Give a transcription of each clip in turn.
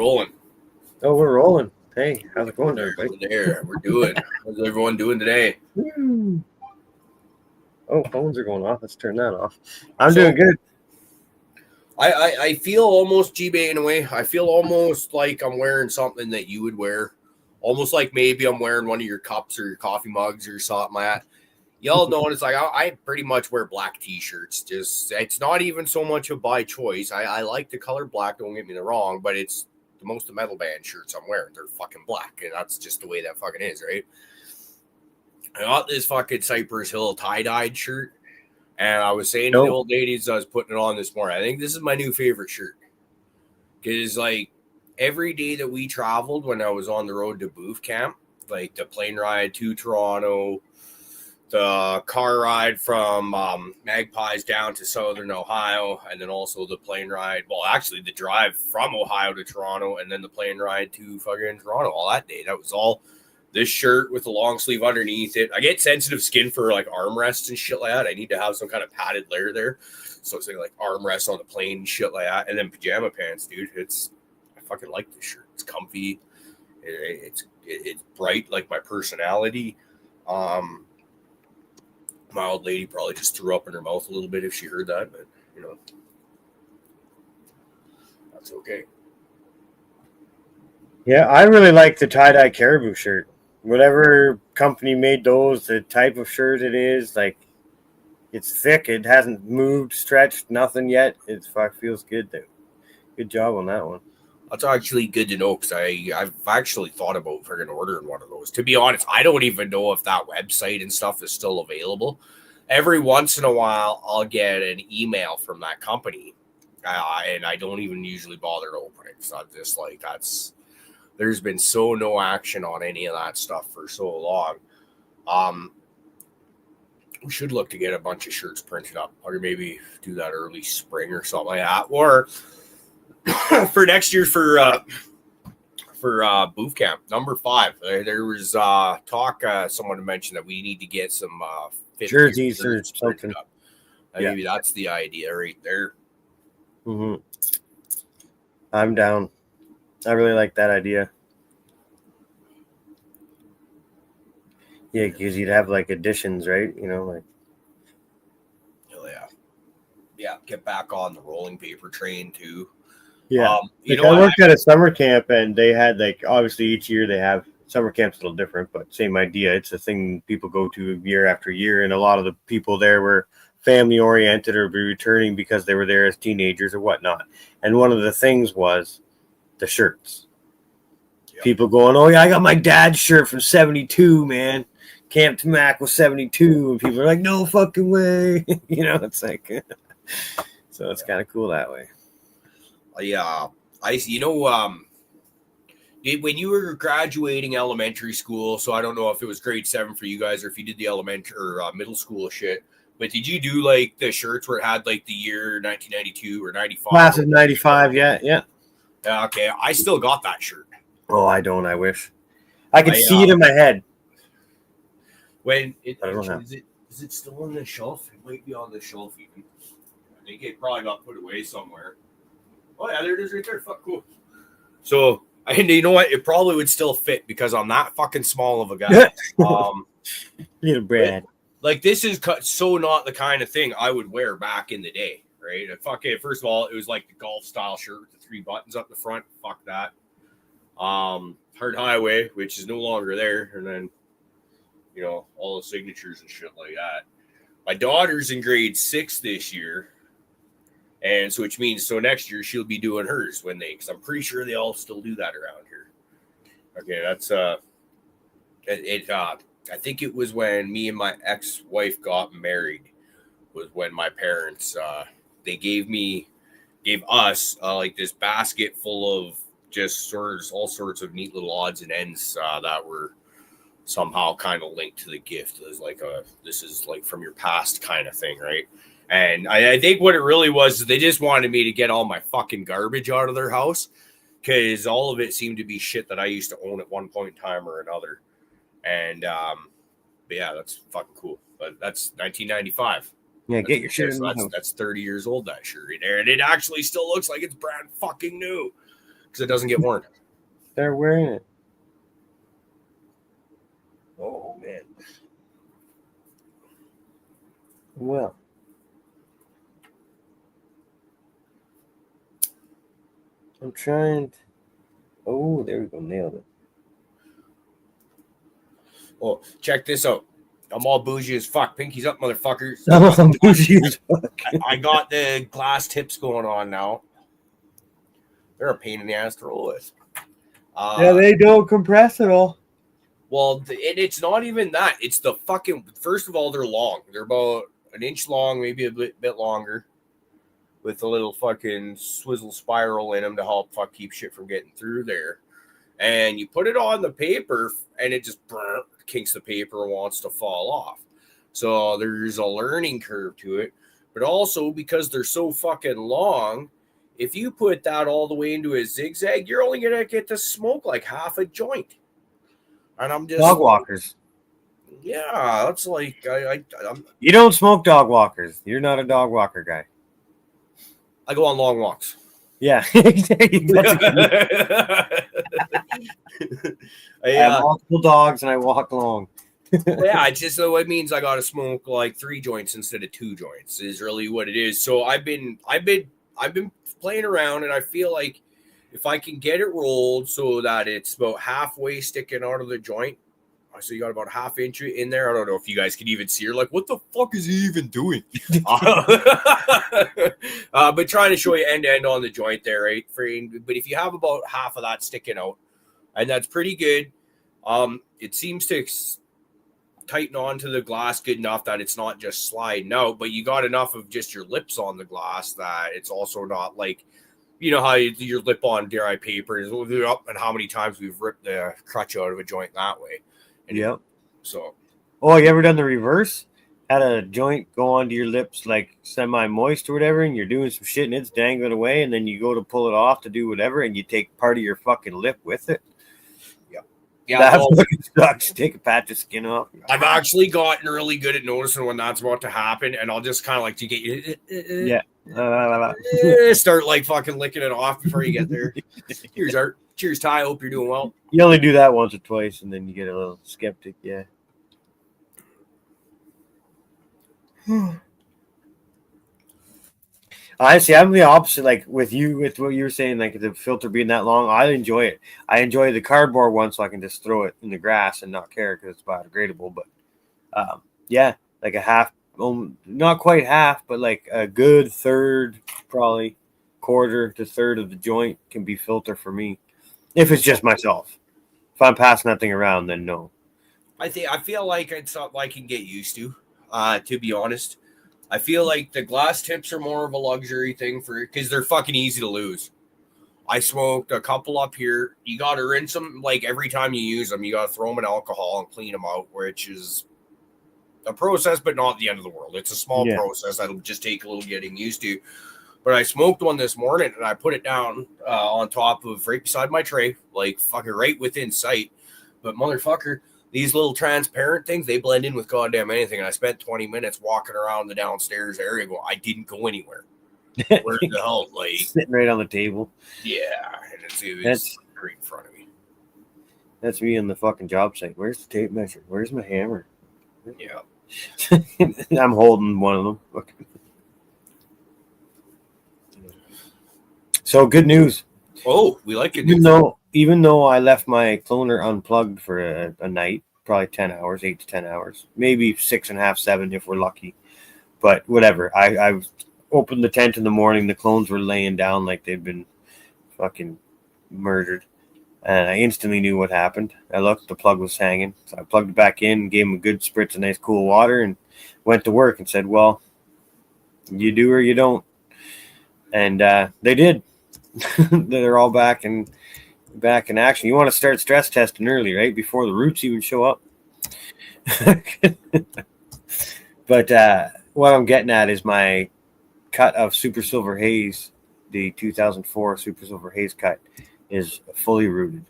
rolling. Oh, we're rolling. Hey, how's it going, everybody? We're there. We're doing. How's everyone doing today? Oh, phones are going off. Let's turn that off. I'm doing good. I feel almost G-Bay in a way. I feel almost like I'm wearing something that you would wear. Almost like maybe I'm wearing one of your cups or your coffee mugs or something like that. Y'all know it's like I pretty much wear black t-shirts. Just it's not even so much a by choice. I like the color black, don't get me wrong, but it's the most of metal band shirts I'm wearing. They're fucking black, and that's just the way that fucking is, right? I got this fucking Cypress Hill tie-dyed shirt, and I was saying to the old ladies I was putting it on this morning, I think this is my new favorite shirt. Because, like, every day that we traveled when I was on the road to booth camp, like the plane ride to Toronto, the car ride from Magpies down to Southern Ohio, and then also the plane ride. Well, actually, the drive from Ohio to Toronto, and then the plane ride to fucking Toronto all that day. That was all this shirt with a long sleeve underneath it. I get sensitive skin for like armrests and shit like that. I need to have some kind of padded layer there. So it's like armrests on the plane and shit like that. And then pajama pants, dude. I fucking like this shirt. It's comfy. It's bright like my personality. My old lady probably just threw up in her mouth a little bit if she heard that, but you know, that's okay. Yeah, I really like the tie-dye caribou shirt. Whatever company made those, the type of shirt it is, like it's thick. It hasn't moved, stretched, nothing yet. It feels good though. Good job on that one. That's actually good to know because I've actually thought about freaking ordering one of those. To be honest, I don't even know if that website and stuff is still available. Every once in a while, I'll get an email from that company, and I don't even usually bother to open it. So I'm just like, there's been no action on any of that stuff for so long. We should look to get a bunch of shirts printed up, or maybe do that early spring or something like that, or for next year for booth camp number 5. There was talk. Someone mentioned that we need to get some jerseys or something. Maybe that's the idea right there. Mm-hmm. I'm down. I really like that idea. Yeah, because you'd have like additions, right? You know, like. Hell yeah. Yeah, get back on the rolling paper train too. Yeah, I worked at a summer camp, and they had like obviously each year they have summer camps a little different, but same idea. It's a thing people go to year after year, and a lot of the people there were family oriented or be returning because they were there as teenagers or whatnot. And one of the things was the shirts. Yep. People going, "Oh yeah, I got my dad's shirt from '72, man. Camp Tamac was '72," and people are like, "No fucking way!" You know, it's like, so it's kind of cool that way. Yeah, when you were graduating elementary school, so I don't know if it was grade 7 for you guys or if you did the elementary or middle school shit, but did you do like the shirts where it had like the year 1992 or 95? Class of 95, yeah. Okay, I still got that shirt. Oh, I don't. I wish I could see it in my head. When is it still on the shelf? It might be on the shelf even. I think it probably got put away somewhere. Oh yeah, there it is right there. Fuck, cool. So, and you know what? It probably would still fit because I'm not fucking small of a guy. Little Brad. Like this is so not the kind of thing I would wear back in the day, right? First of all, it was like the golf style shirt with the 3 buttons up the front. Fuck that. Hard Highway, which is no longer there, and then all the signatures and shit like that. My daughter's in grade 6 this year. And so, which means, next year she'll be doing hers because I'm pretty sure they all still do that around here. Okay, that's, I think it was when me and my ex-wife got married was when my parents, they gave us like this basket full of just all sorts of neat little odds and ends that were somehow kind of linked to the gift. It was like this is like from your past kind of thing, right? And I think what it really was is they just wanted me to get all my fucking garbage out of their house because all of it seemed to be shit that I used to own at one point in time or another. And but yeah, that's fucking cool. But that's 1995. Yeah, get your shit. So that's 30 years old, that shirt right there. And it actually still looks like it's brand fucking new. because it doesn't get worn. They're wearing it. Oh man. Well, I'm trying to... Oh, there we go. Nailed it. Oh, check this out. I'm all bougie as fuck. Pinky's up, motherfuckers. I'm bougie as fuck. I got the glass tips going on now. They're a pain in the ass to roll with. Yeah, they don't compress at all. Well, it's not even that. It's the fucking... First of all, they're long. They're about an inch long, maybe a bit longer, with a little fucking swizzle spiral in them to help keep shit from getting through there. And you put it on the paper, and it just kinks the paper and wants to fall off. So there's a learning curve to it. But also, because they're so fucking long, if you put that all the way into a zigzag, you're only going to get to smoke like half a joint. And I'm just... Dog walkers. Yeah, that's like... I'm... You don't smoke dog walkers. You're not a dog walker guy. I go on long walks. Yeah. I have multiple dogs and I walk long. Yeah, it's just so it means I got to smoke like 3 joints instead of 2 joints is really what it is. So I've been playing around, and I feel like if I can get it rolled so that it's about halfway sticking out of the joint, so you got about half inch in there. I don't know if you guys can even see her. Like, what the fuck is he even doing? But trying to show you end to end on the joint there, right? But if you have about half of that sticking out, and that's pretty good, it seems to tighten onto the glass good enough that it's not just sliding out, but you got enough of just your lips on the glass that it's also not like, you know how your lip on dry paper is up, and how many times we've ripped the crutch out of a joint that way. And yep. So. Oh, you ever done the reverse? Had a joint go onto your lips like semi-moist or whatever, and you're doing some shit and it's dangling away, and then you go to pull it off to do whatever, and you take part of your fucking lip with it. Yeah, that fucking sucks. Take a patch of skin off. I've actually gotten really good at noticing when that's about to happen, and I'll just kind of like to get you. Start like fucking licking it off before you get there. Cheers, Art. Cheers, Ty. Hope you're doing well. You only do that once or twice, and then you get a little skeptic. Yeah. Honestly, I'm the opposite. Like with what you were saying, like the filter being that long, I enjoy it. I enjoy the cardboard one, so I can just throw it in the grass and not care because it's biodegradable. But yeah, like a half, not quite half, but like a good third, probably quarter to third of the joint can be filter for me. If it's just myself. If I'm passing that thing around, then no. I feel like it's something I can get used to be honest. I feel like the glass tips are more of a luxury thing because they're fucking easy to lose. I smoked a couple up here. You got to rinse them like every time you use them. You got to throw them in alcohol and clean them out, which is a process, but not the end of the world. It's a small process that'll just take a little getting used to. But I smoked one this morning and I put it down on top of right beside my tray, like fucking right within sight. But motherfucker, these little transparent things, they blend in with goddamn anything. And I spent 20 minutes walking around the downstairs area. I didn't go anywhere. Where the hell? Like sitting right on the table. Yeah. And it's right in front of me. That's me on the fucking job site. Where's the tape measure? Where's my hammer? Yeah. I'm holding one of them. So good news. Oh, we like it. Even though I left my cloner unplugged for a night, probably 10 hours, 8 to 10 hours, maybe 6.5, 7 if we're lucky. But whatever. I opened the tent in the morning. The clones were laying down like they'd been fucking murdered. And I instantly knew what happened. I looked, the plug was hanging. So I plugged it back in, gave them a good spritz of nice cool water, and went to work and said, well, you do or you don't. And they did. They're all back in action. You want to start stress testing early, right? Before the roots even show up. But what I'm getting at is my cut of Super Silver Haze, the 2004 Super Silver Haze cut, is fully rooted.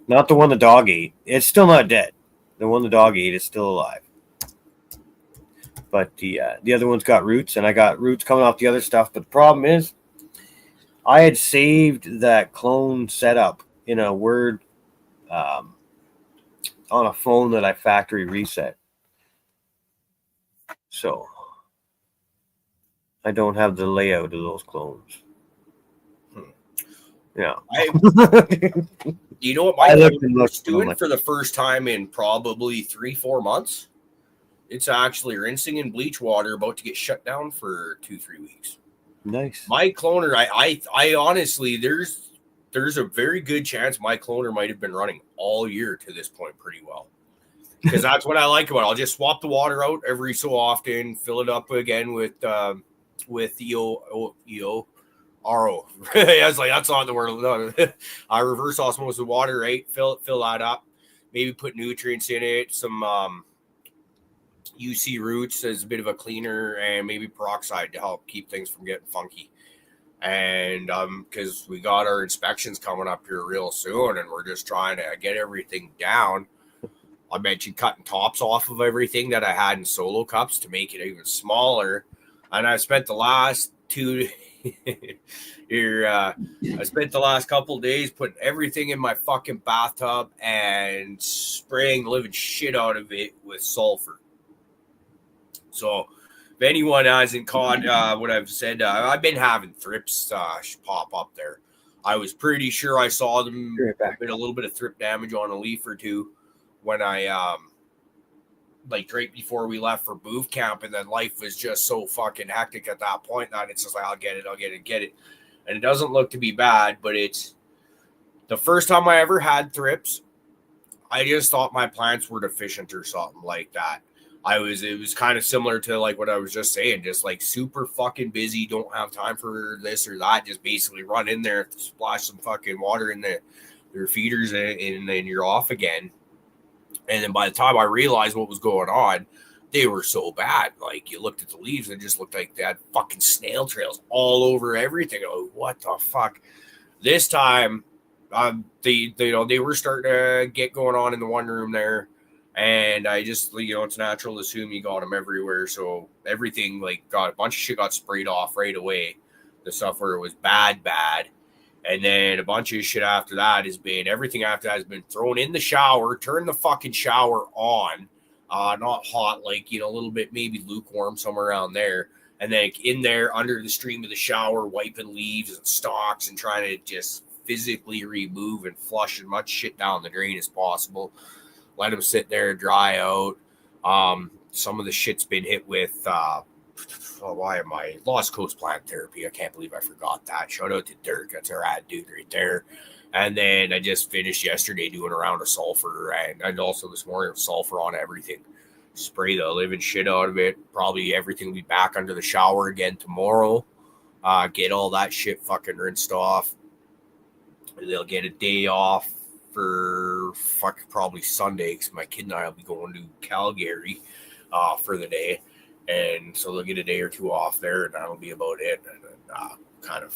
Not the one the dog ate. It's still not dead. The one the dog ate is still alive. But the other one's got roots, and I got roots coming off the other stuff. But the problem is, I had saved that clone setup in a Word on a phone that I factory reset. So I don't have the layout of those clones. Yeah. You know what my clone was doing for the first time in probably 3-4 months? It's actually rinsing in bleach water, about to get shut down for 2-3 weeks. Nice. My cloner, I honestly, there's a very good chance my cloner might have been running all year to this point pretty well. Because that's what I like about it. I'll just swap the water out every so often, fill it up again with EO RO. I was like, that's not the word. I reverse osmosis with water, right? Fill that up. Maybe put nutrients in it, some UC roots as a bit of a cleaner, and maybe peroxide to help keep things from getting funky. And because we got our inspections coming up here real soon, and we're just trying to get everything down. I mentioned cutting tops off of everything that I had in solo cups to make it even smaller. And I spent the last I spent the last couple of days putting everything in my fucking bathtub and spraying the living shit out of it with sulfur. So if anyone hasn't caught what I've said, I've been having thrips pop up there. I was pretty sure I saw them. A little bit of thrip damage on a leaf or two when I like right before we left for booth camp, and then life was just so fucking hectic at that point that it's just like I'll get it, and it doesn't look to be bad, but it's the first time I ever had thrips. I just thought my plants were deficient or something like that. It was kind of similar to like what I was just saying, just like super fucking busy, don't have time for this or that, just basically run in there, splash some fucking water in their feeders, and then you're off again. And then by the time I realized what was going on, they were so bad. Like you looked at the leaves and it just looked like they had fucking snail trails all over everything. Oh, what the fuck? This time, they were starting to get going on in the one room there. And I just, it's natural to assume you got them everywhere. So everything got a bunch of shit got sprayed off right away. The stuff where it was bad. And then a bunch of shit after that everything after that has been thrown in the shower, turn the fucking shower on, not hot, a little bit, maybe lukewarm, somewhere around there. And then in there under the stream of the shower, wiping leaves and stalks and trying to just physically remove and flush as much shit down the drain as possible. Let them sit there, dry out. Some of the shit's been hit with why am I Lost Coast Plant Therapy? I can't believe I forgot that. Shout out to Dirk. That's a rad dude right there. And then I just finished yesterday doing a round of sulfur, and also this morning sulfur on everything. Spray the living shit out of it. Probably everything will be back under the shower again tomorrow. Get all that shit fucking rinsed off. They'll get a day off for probably Sunday, because my kid and I will be going to Calgary for the day. And so they'll get a day or two off there, and that'll be about it. And then kind of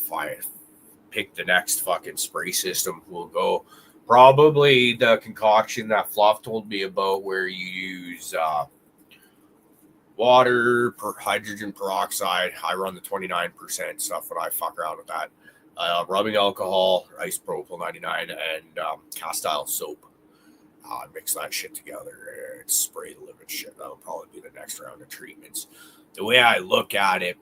pick the next fucking spray system. We'll go probably the concoction that Fluff told me about, where you use water, hydrogen peroxide. I run the 29% stuff when I fuck around with that. Rubbing alcohol, isopropyl 99, and castile soap. Mix that shit together and spray the living shit. That'll probably be the next round of treatments. The way I look at it,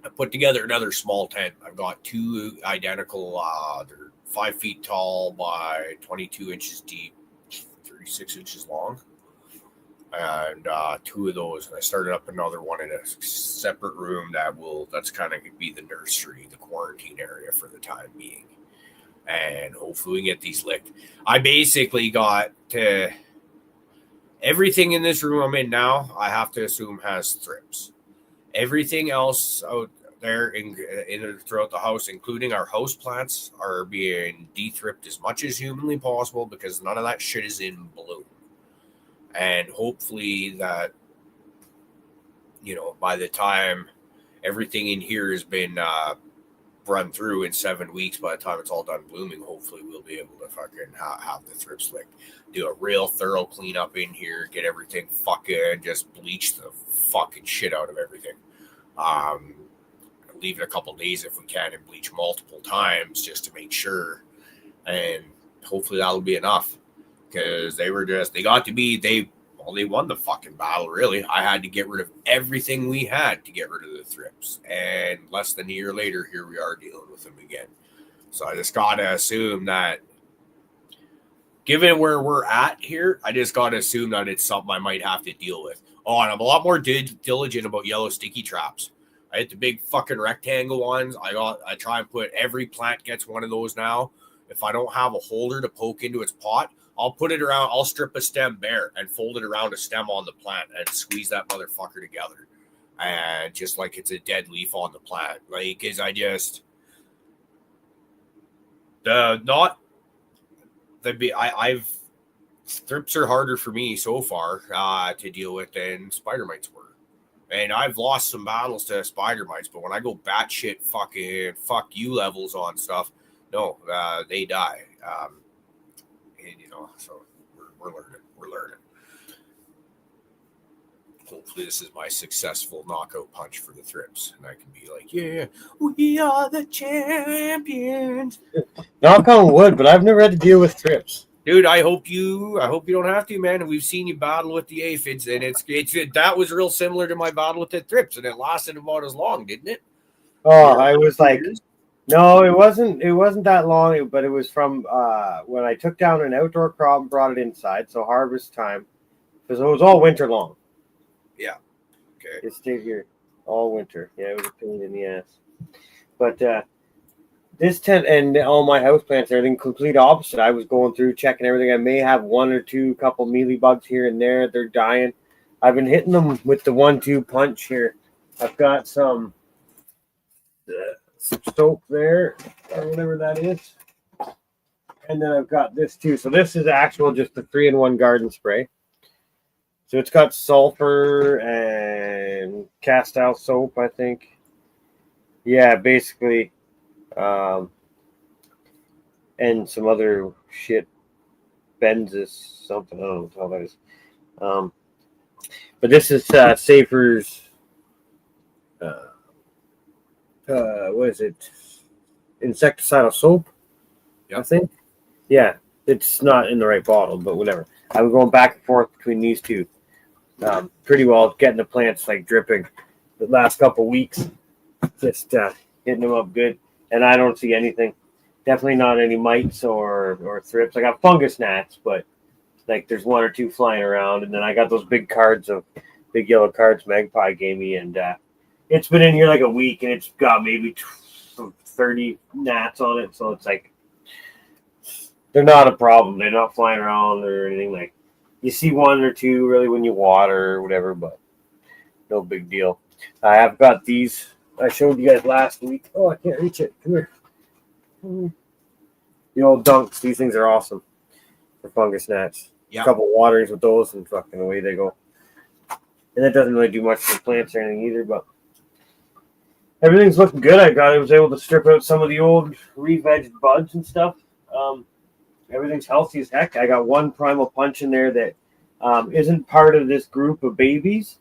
I put together another small tent. I've got two identical, they're 5 feet tall by 22 inches deep, 36 inches long. And two of those. And I started up another one in a separate room that's kind of be the nursery, the quarantine area for the time being. And hopefully we get these licked. I basically got to everything in this room I'm in now, I have to assume has thrips. Everything else out there throughout the house, including our house plants, are being de-thripped as much as humanly possible, because none of that shit is in bloom. And hopefully that, by the time everything in here has been run through in 7 weeks, by the time it's all done blooming, hopefully we'll be able to fucking have the thrips licked. Do a real thorough cleanup in here, get everything fucking just bleach the fucking shit out of everything. leave it a couple days if we can and bleach multiple times just to make sure. And hopefully that'll be enough, because they won the fucking battle, really. I had to get rid of everything we had to get rid of the thrips. And less than a year later, here we are dealing with them again. So I just got to assume that, given where we're at here, I just got to assume that it's something I might have to deal with. Oh, and I'm a lot more diligent about yellow sticky traps. I hit the big fucking rectangle ones. I try and put, every plant gets one of those now. If I don't have a holder to poke into its pot, I'll put it around, I'll strip a stem bare and fold it around a stem on the plant and squeeze that motherfucker together. And just like it's a dead leaf on the plant. Like, is thrips are harder for me so far to deal with than spider mites were. And I've lost some battles to spider mites, but when I go batshit fucking fuck you levels on stuff, no, they die. And so we're learning. Hopefully this is my successful knockout punch for the thrips, and I can be like, yeah, we are the champions. Knock on wood, but I've never had to deal with thrips. Dude, I hope you don't have to, man. We've seen you battle with the aphids, and that was real similar to my battle with the thrips, and it lasted about as long, didn't it? Oh, I was like, no, it wasn't that long, but it was from when I took down an outdoor crop and brought it inside, so harvest time, because it was all winter long. Yeah. Okay. It stayed here all winter. Yeah, it was a pain in the ass. But this tent and all my houseplants, everything complete opposite. I was going through checking everything. I may have one or two couple mealy bugs here and there. They're dying. I've been hitting them with the 1-2 punch here. I've got some soap there, or whatever that is. And then I've got this too. So this is actual just the 3-in-1 garden spray. So it's got sulfur and cast-out soap, I think. Yeah, basically. And some other shit, Benzis something, I don't know what the hell that is. But this is Safer's, what is it? Insecticidal soap, yep. I think. Yeah, it's not in the right bottle, but whatever. I'm going back and forth between these two. Pretty well getting the plants like dripping the last couple weeks. Just hitting them up good. And I don't see anything. Definitely not any mites or thrips. I got fungus gnats, but like there's 1 or 2 flying around. And then I got those big yellow cards Magpie gave me. And it's been in here like a week, and it's got maybe 30 gnats on it. So it's like, they're not a problem. They're not flying around or anything. Like, you see 1 or 2 really when you water or whatever, but no big deal. I have got these. I showed you guys last week. Oh, I can't reach it. Come here. The old dunks. These things are awesome for fungus gnats. Yep. A couple waterings with those, and fucking away they go. And that doesn't really do much for plants or anything either, but everything's looking good. I was able to strip out some of the old re-vegged buds and stuff. Everything's healthy as heck. I got 1 primal punch in there that isn't part of this group of babies.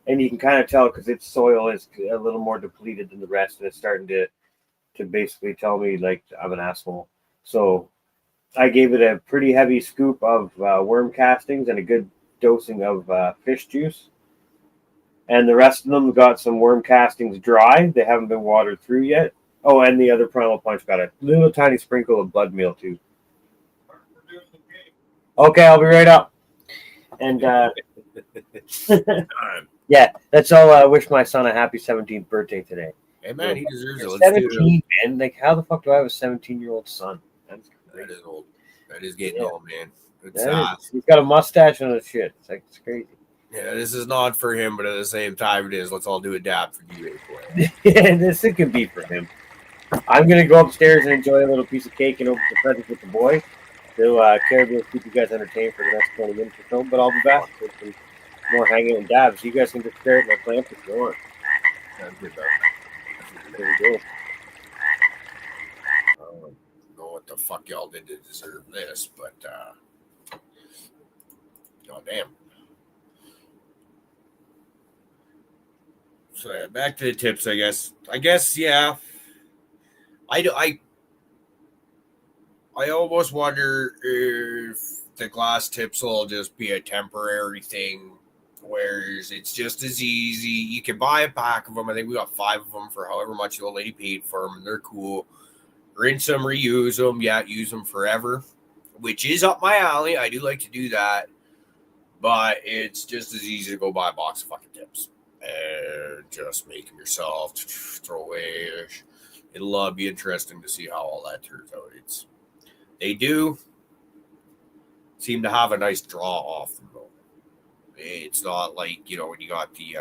And you can kind of tell because its soil is a little more depleted than the rest, and it's starting to basically tell me like I'm an asshole. So I gave it a pretty heavy scoop of worm castings and a good dosing of fish juice. And the rest of them got some worm castings dry. They haven't been watered through yet. Oh, and the other primal punch got a little tiny sprinkle of blood meal too. Okay, I'll be right up. And yeah, that's all. I wish my son a happy 17th birthday today. Hey man, he deserves it. 17, man. Like, how the fuck do I have a 17-year-old son? That is old. That is getting old, man. He's got a mustache and a shit. It's crazy. Yeah, this is not for him, but at the same time, it is. Let's all do a dab for you. Yeah, it can be for him. I'm gonna go upstairs and enjoy a little piece of cake and open the present with the boy. So Caribou will keep you guys entertained for the next 20 minutes or so. But I'll be back with some more hanging and dabs. You guys can just stare at my plants if you want. Sounds good, though. There we go. I don't know what the fuck y'all did to deserve this, but goddamn. So yeah, back to the tips, I guess, yeah. I almost wonder if the glass tips will just be a temporary thing, whereas it's just as easy. You can buy a pack of them. I think we got 5 of them for however much the old lady paid for them, and they're cool. Rinse them, reuse them. Yeah, use them forever, which is up my alley. I do like to do that, but it's just as easy to go buy a box of fucking tips and just make them yourself, throw away. It'll be interesting to see how all that turns out. They do seem to have a nice draw off them, though. It's not like, when you got the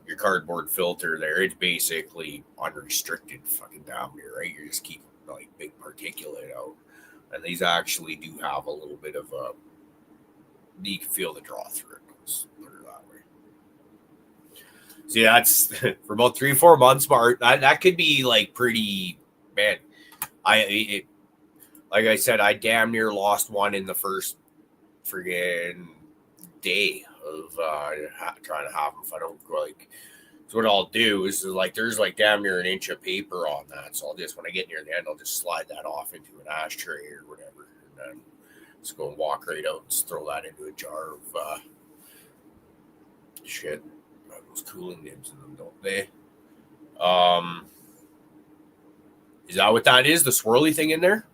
your cardboard filter there, it's basically unrestricted fucking down here, right? You're just keeping like big particulate out. And these actually do have a little bit of you can feel the draw through it. Let's put it that way. See, that's for about 3-4 months, Bart. That could be like pretty bad. Like I said, I damn near lost one in the first friggin' day of trying to have them. If I don't like, so what I'll do is like there's like damn near an inch of paper on that. So I'll just, when I get near the end, I'll just slide that off into an ashtray or whatever, and then just go and walk right out and just throw that into a jar of shit. Those cooling nibs in them, don't they? Is that what that is? The swirly thing in there?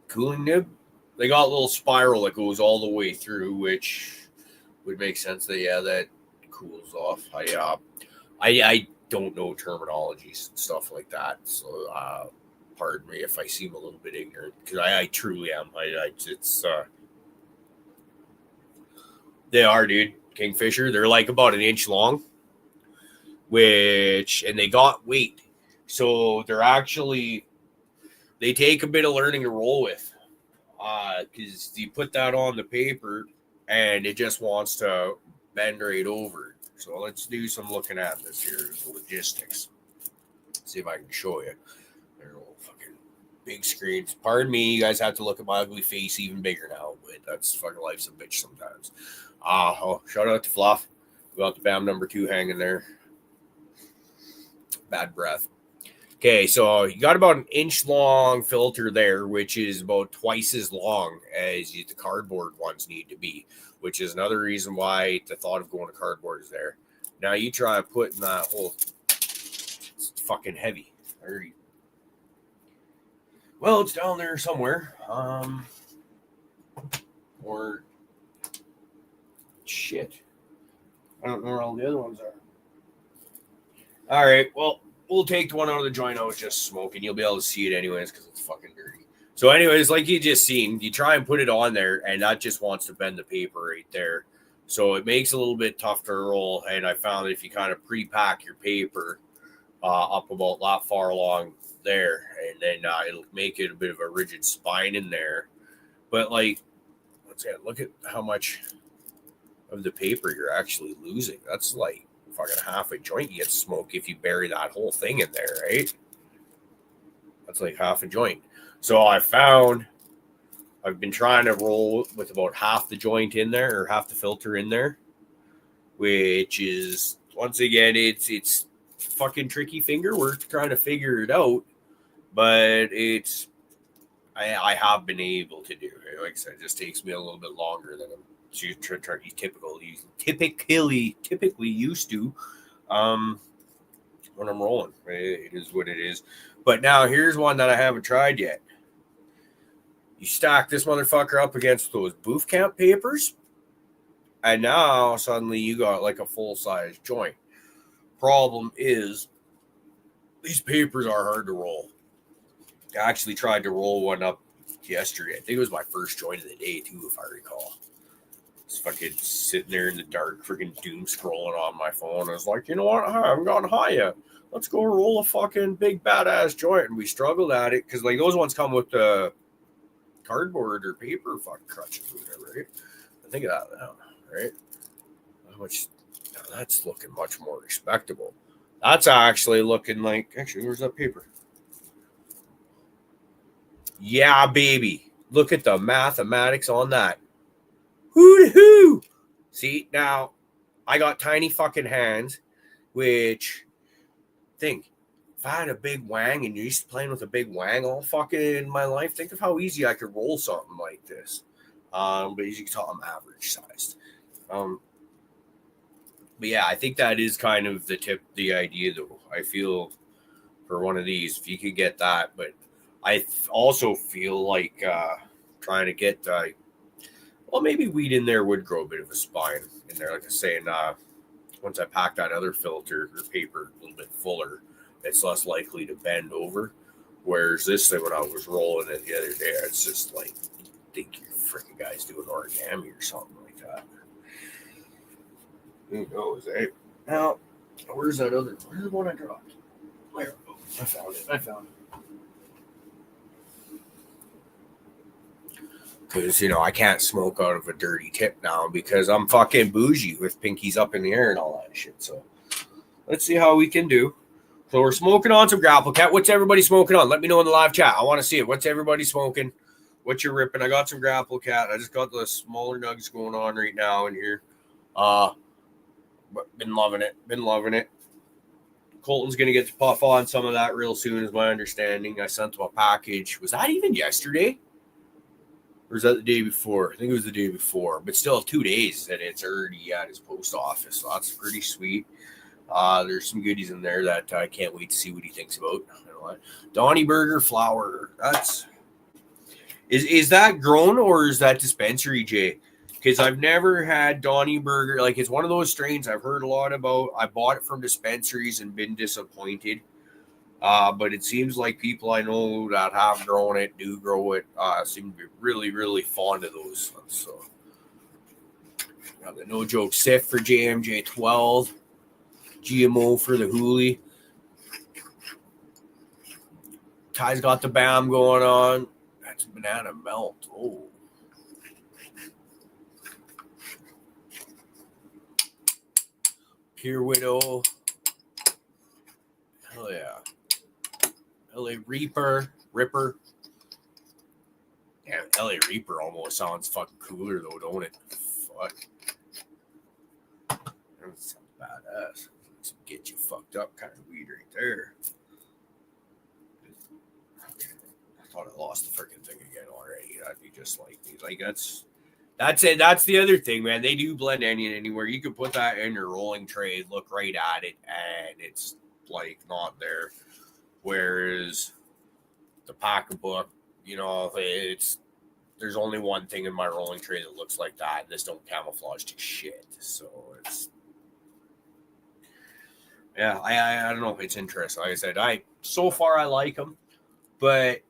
Cooling nib? They got a little spiral that goes all the way through, which would make sense that cools off. I don't know terminologies and stuff like that, so pardon me if I seem a little bit ignorant, because I truly am. They are, dude. Kingfisher, they're like about an inch long, and they got weight, so they take a bit of learning to roll with. Because you put that on the paper and it just wants to bend right over. So let's do some looking at this here, the logistics. See if I can show you. They're little fucking big screens. Pardon me, you guys have to look at my ugly face even bigger now, but that's fucking life's a bitch sometimes. Shout out to Fluff. We got the BAM number 2 hanging there. Bad breath. Okay, so you got about an inch long filter there, which is about twice as long as the cardboard ones need to be, which is another reason why the thought of going to cardboard is there. Now you try putting that whole, it's fucking heavy. Well, it's down there somewhere. Or shit. I don't know where all the other ones are. All right, well, we'll take the one out of the joint I was just smoking. You'll be able to see it anyways because it's fucking dirty. So anyways, like you just seen, you try and put it on there, and that just wants to bend the paper right there. So it makes it a little bit tough to roll, and I found that if you kind of pre-pack your paper up about that far along there, and then it'll make it a bit of a rigid spine in there. But like, look at how much of the paper you're actually losing. That's like fucking half a joint you get to smoke if you bury that whole thing in there, right? That's like half a joint. So I've been trying to roll with about half the joint in there, or half the filter in there, which is, once again, it's fucking tricky finger work trying to figure it out, but I have been able to do it. Like I said, it just takes me a little bit longer than typically used to when I'm rolling. It is what it is. But now here's one that I haven't tried yet. You stack this motherfucker up against those booth camp papers, and now suddenly you got like a full-size joint. Problem is, these papers are hard to roll. I actually tried to roll one up yesterday. I think it was my first joint of the day too, if I recall. Fucking sitting there in the dark, freaking doom scrolling on my phone. I was like, you know what? I haven't gotten high yet. Let's go roll a fucking big badass joint. And we struggled at it because like those ones come with the cardboard or paper fucking crutches or whatever, right? Think of that now, right? That's looking much more respectable. That's actually looking like, actually, where's that paper? Yeah, baby. Look at the mathematics on that. Hoo-hoo! See, now, I got tiny fucking hands, which think if I had a big wang and you're used to playing with a big wang all fucking my life, think of how easy I could roll something like this. But as you can tell, I'm average sized. But yeah, I think that is kind of the idea though. I feel for one of these, if you could get that, but I also feel like trying to get well, maybe weed in there would grow a bit of a spine in there. Like I was saying, once I pack that other filter or paper a little bit fuller, it's less likely to bend over. Whereas this thing, when I was rolling it the other day, it's just like, think your freaking guy's doing origami or something like that. Who knows, eh? Now, where's that other? Where's the one I dropped? There. Oh, I found it. Because, I can't smoke out of a dirty tip now because I'm fucking bougie with pinkies up in the air and all that shit. So let's see how we can do. So we're smoking on some Grapple Cat. What's everybody smoking on? Let me know in the live chat. I want to see it. What's everybody smoking? What you're ripping? I got some Grapple Cat. I just got the smaller nugs going on right now in here. But been loving it. Colton's going to get to puff on some of that real soon is my understanding. I sent him a package. Was that even yesterday? Or is that the day before? I think it was the day before, but still 2 days and it's already at his post office. So that's pretty sweet. There's some goodies in there that I can't wait to see what he thinks about. Donnie Burger flower. Is that grown or is that dispensary, Jay? Because I've never had Donnie Burger. Like, it's one of those strains I've heard a lot about. I bought it from dispensaries and been disappointed. But it seems like people I know that have grown it, do grow it, seem to be really, really fond of those. So, got the No Joke Sif for JMJ 12, GMO for the Hoolie. Ty's got the BAM going on. That's banana melt. Oh. Pure Widow. Hell yeah. LA Ripper. Damn, LA Reaper almost sounds fucking cooler though, don't it? Fuck. That sounds badass. Some get you fucked up kind of weed right there. I thought I lost the freaking thing again already. That'd be just like that's it. That's the other thing, man. They do blend anywhere. You could put that in your rolling tray, look right at it, and it's like not there. Whereas the pocketbook, there's only one thing in my rolling tray that looks like that. This don't camouflage to shit. So I don't know. It's interesting. Like I said, so far I like them, but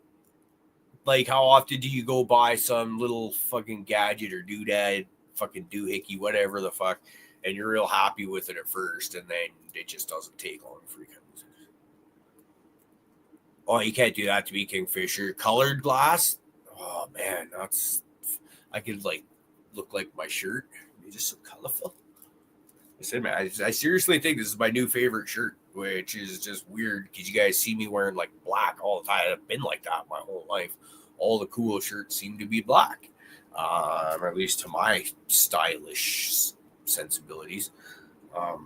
like, how often do you go buy some little fucking gadget or doodad, fucking doohickey, whatever the fuck, and you're real happy with it at first, and then it just doesn't take long for you. Oh, you can't do that to me, Kingfisher. Colored glass? Oh, man, I could, look like my shirt. It's just so colorful. I said, man, I seriously think this is my new favorite shirt, which is just weird because you guys see me wearing, black all the time. I've been like that my whole life. All the cool shirts seem to be black, or at least to my stylish sensibilities. I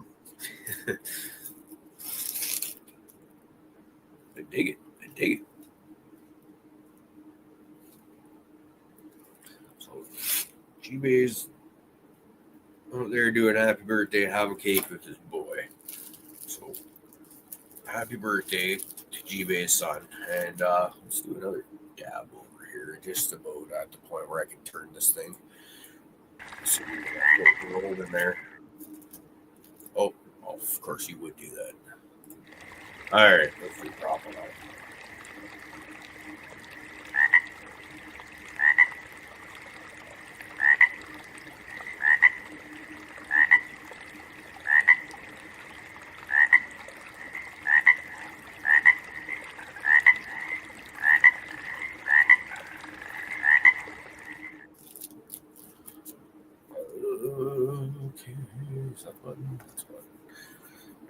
dig it. So, G-Bay's out there doing happy birthday and having cake with his boy. So, happy birthday to G-Bay's son. And let's do another dab over here, just about at the point where I can turn this thing. So, we got rolled in there. Oh, of course you would do that. All right, let's do proper now.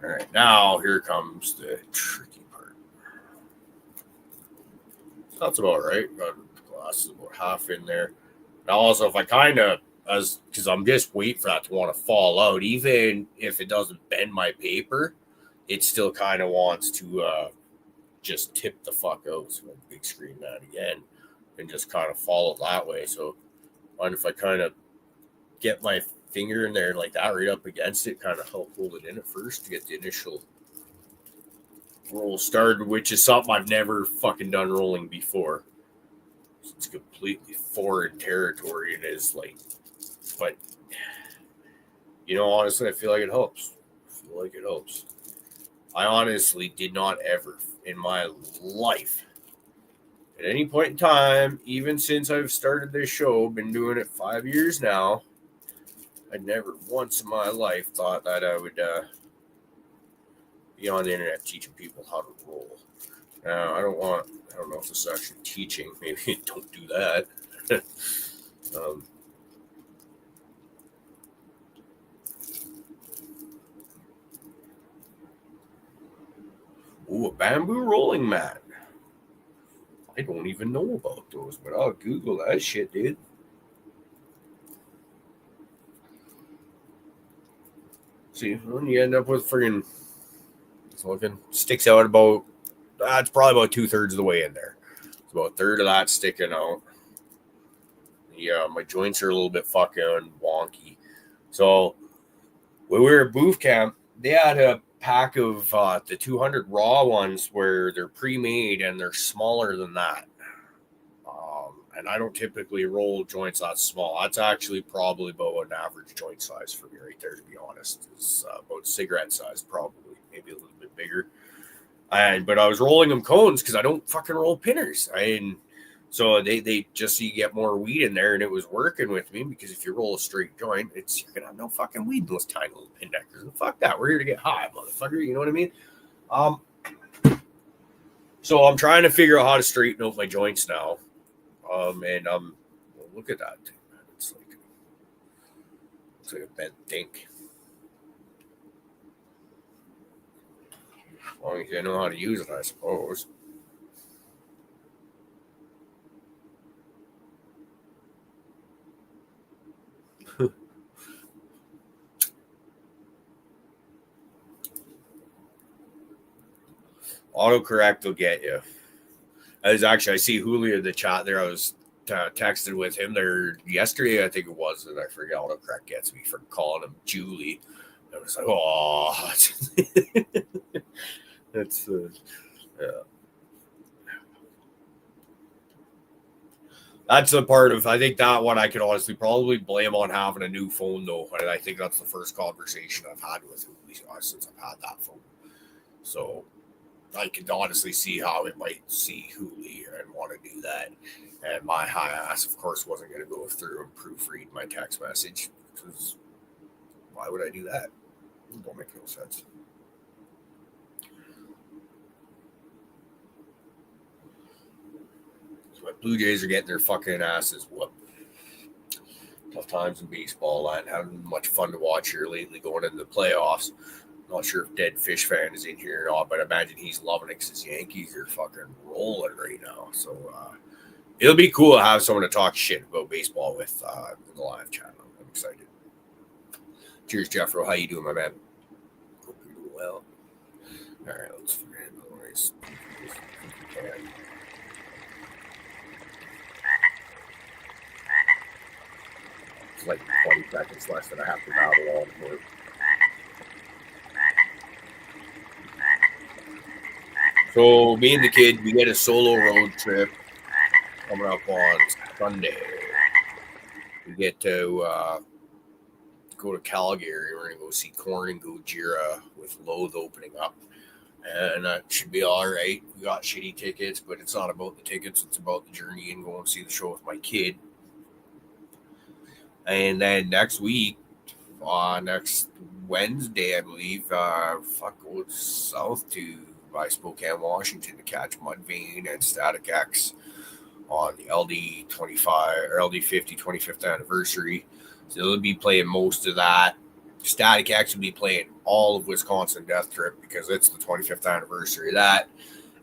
All right, now here comes the tricky part. That's about right. Got the glass is about half in there. Now, also, if I kind of because I'm just waiting for that to want to fall out. Even if it doesn't bend my paper, it still kind of wants to just tip the fuck out. So I big screen that again and just kind of follow that way. So I wonder if I kind of get my finger in there like that right up against it, kind of help hold it in at first to get the initial roll started, which is something I've never fucking done rolling before. It's completely foreign territory and is like, but honestly, I feel like it helps. I honestly did not ever in my life at any point in time, even since I've started this show, been doing it 5 years now, I never once in my life thought that I would be on the internet teaching people how to roll. Now, I don't know if this is actually teaching. Maybe don't do that. Ooh, a bamboo rolling mat. I don't even know about those, but I'll Google that shit, dude. See, when you end up with friggin' sticks out about, it's probably about 2/3 of the way in there. It's about a third of that sticking out. Yeah, my joints are a little bit fucking wonky. So when we were at booth camp, they had a pack of the 200 raw ones where they're pre-made and they're smaller than that. And I don't typically roll joints that small. That's actually probably about an average joint size for me right there, to be honest. It's about cigarette size, probably, maybe a little bit bigger. But I was rolling them cones because I don't fucking roll pinners. So they just so you get more weed in there, and it was working with me because if you roll a straight joint, you're gonna have no fucking weed in those tiny little pin deckers. And fuck that, we're here to get high, motherfucker. You know what I mean? So I'm trying to figure out how to straighten out my joints now. Well, look at that. It's like a bent dink. As long as I know how to use it, I suppose. Autocorrect will get you. I see Julio in the chat there. I was texting with him there yesterday, I think it was, and I forget autocorrect gets me for calling him Julie. I was like, oh, that's yeah. That's the part of, I think that one I could honestly probably blame on having a new phone though. And I think that's the first conversation I've had with him since I've had that phone. So I can honestly see how it might see Hooli and want to do that. And my high ass, of course, wasn't going to go through and proofread my text message because why would I do that? It don't make no sense. So my Blue Jays are getting their fucking asses whooped. Tough times in baseball. I haven't much fun to watch here lately going into the playoffs. Not sure if Dead Fish Fan is in here or not, but I imagine he's loving it because his Yankees are fucking rolling right now. So it'll be cool to have someone to talk shit about baseball with in the live channel. I'm excited. Cheers, Jeffro. How you doing, my man? Hope you're doing well. All right, let's forget the noise. It's like 20 seconds less than I have to battle on for. So me and the kid, we get a solo road trip coming up on Sunday. We get to go to Calgary. We're going to go see Korn and Gojira with Loathe opening up. And that should be all right. We got shitty tickets, but it's not about the tickets. It's about the journey and going to see the show with my kid. And then next week, next Wednesday, I believe, go south by Spokane, Washington to catch Mudvayne and Static X on the LD25 or LD50 25th anniversary. So they'll be playing most of that. Static X will be playing all of Wisconsin Death Trip because it's the 25th anniversary of that.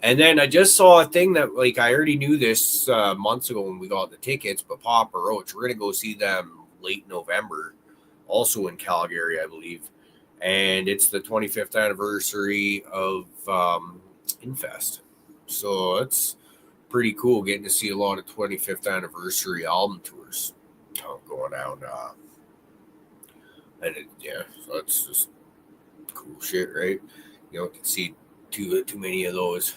And then I just saw a thing that, I already knew this months ago when we got the tickets, but Papa Roach, we're going to go see them late November, also in Calgary, I believe. And it's the 25th anniversary of Infest. So it's pretty cool getting to see a lot of 25th anniversary album tours going out. So it's just cool shit, right? You don't get to see too many of those.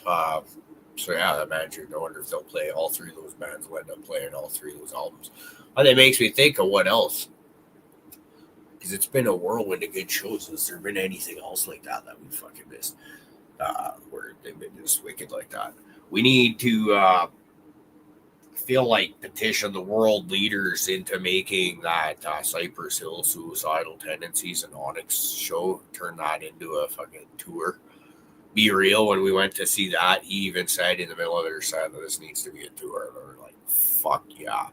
So yeah, I imagine. I wonder if they'll play all three of those bands. Will end up playing all three of those albums. And it makes me think of what else, because it's been a whirlwind of good shows. Has there been anything else like that we fucking missed? Where they've been just wicked like that. We need to feel like petition the world leaders into making that Cypress Hill Suicidal Tendencies and Onyx show, turn that into a fucking tour. Be Real, when we went to see that, he even said in the middle of their set that this needs to be a tour. And we're like, fuck yeah.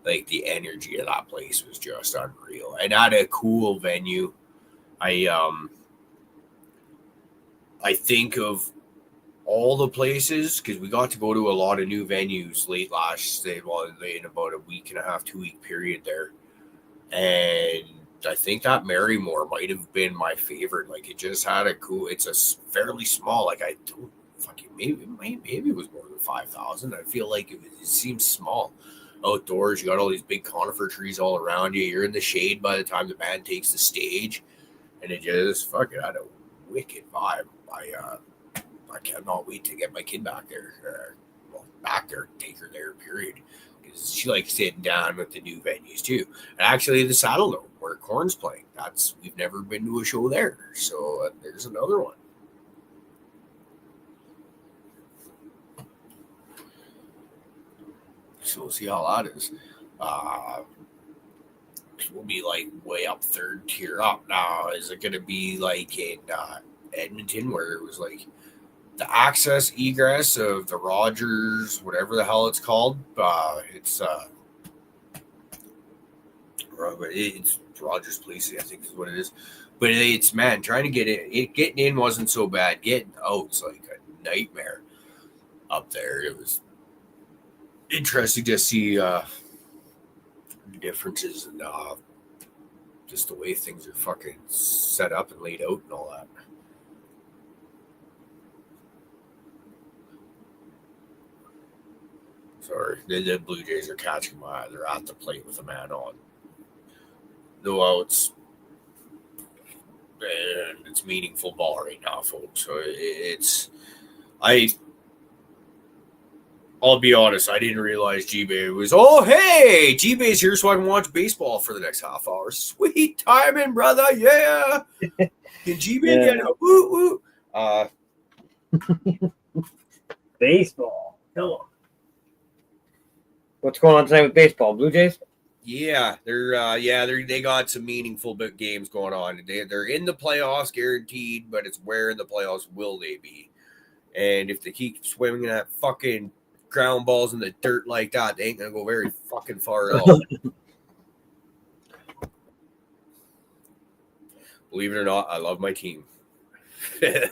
Like, the energy of that place was just unreal. And at a cool venue, I think of all the places, because we got to go to a lot of new venues late in about a week and a half, 2 week period there. And I think that Marymore might have been my favorite. Like, it just had a cool, it's a fairly small, like, I don't fucking, maybe it was more than 5,000. I feel like it seems small. Outdoors, you got all these big conifer trees all around you. You're in the shade by the time the band takes the stage. And it just fucking had a wicked vibe. I cannot wait to get my kid back there. Take her there, period. Because she likes sitting down with the new venues too. And actually, the Saddle Dome, where Korn's playing, we've never been to a show there. So there's another one. So we'll see how that is. We'll be like way up third tier up. Now, is it going to be like in Edmonton, where it was like the access egress of the Rogers, whatever the hell it's called? It's Rogers Place, I think is what it is. But it's, man, trying to get in. Getting in wasn't so bad. Getting out's like a nightmare up there. It was interesting to see differences in just the way things are fucking set up and laid out and all that. Sorry, the Blue Jays are catching my eye. They're at the plate with a man on. No outs. And it's meaningful ball right now, folks. So I'll be honest, I didn't realize G-Bay was, hey, G-Bay's here so I can watch baseball for the next half hour. Sweet timing, brother. Yeah. Can G-Bay get a woo woo? Baseball. Come on. What's going on tonight with baseball? Blue Jays? Yeah, they got some meaningful games going on. They're in the playoffs, guaranteed, but it's where in the playoffs will they be? And if they keep swimming that fucking ground balls in the dirt like that, they ain't gonna go very fucking far at all. Believe it or not, I love my team. Good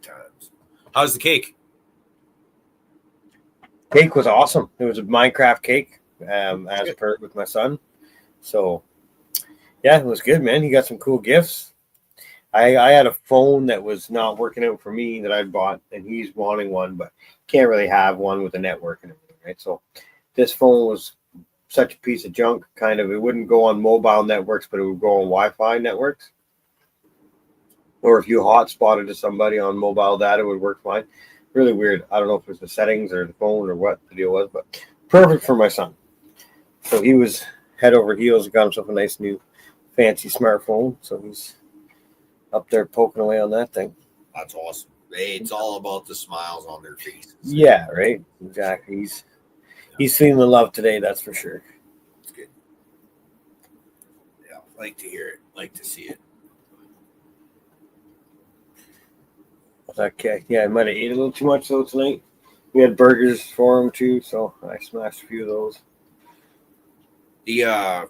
times. How's the cake? Cake was awesome. It was a Minecraft cake, as per with my son. So, yeah, it was good, man. He got some cool gifts. I had a phone that was not working out for me that I bought, and he's wanting one, but can't really have one with a network and everything, right? So, this phone was such a piece of junk. Kind of, it wouldn't go on mobile networks, but it would go on Wi-Fi networks. Or if you hotspotted to somebody on mobile data, it would work fine. Really weird. I don't know if it was the settings or the phone or what the deal was, but perfect for my son. So he was head over heels, got himself a nice new fancy smartphone. So he's up there poking away on that thing. That's awesome. It's all about the smiles on their faces. Yeah, right. Exactly. He's feeling the love today, that's for sure. It's good. Yeah, like to hear it, like to see it. Okay, yeah, I might have ate a little too much though tonight. We had burgers for him too, so I smashed a few of those. I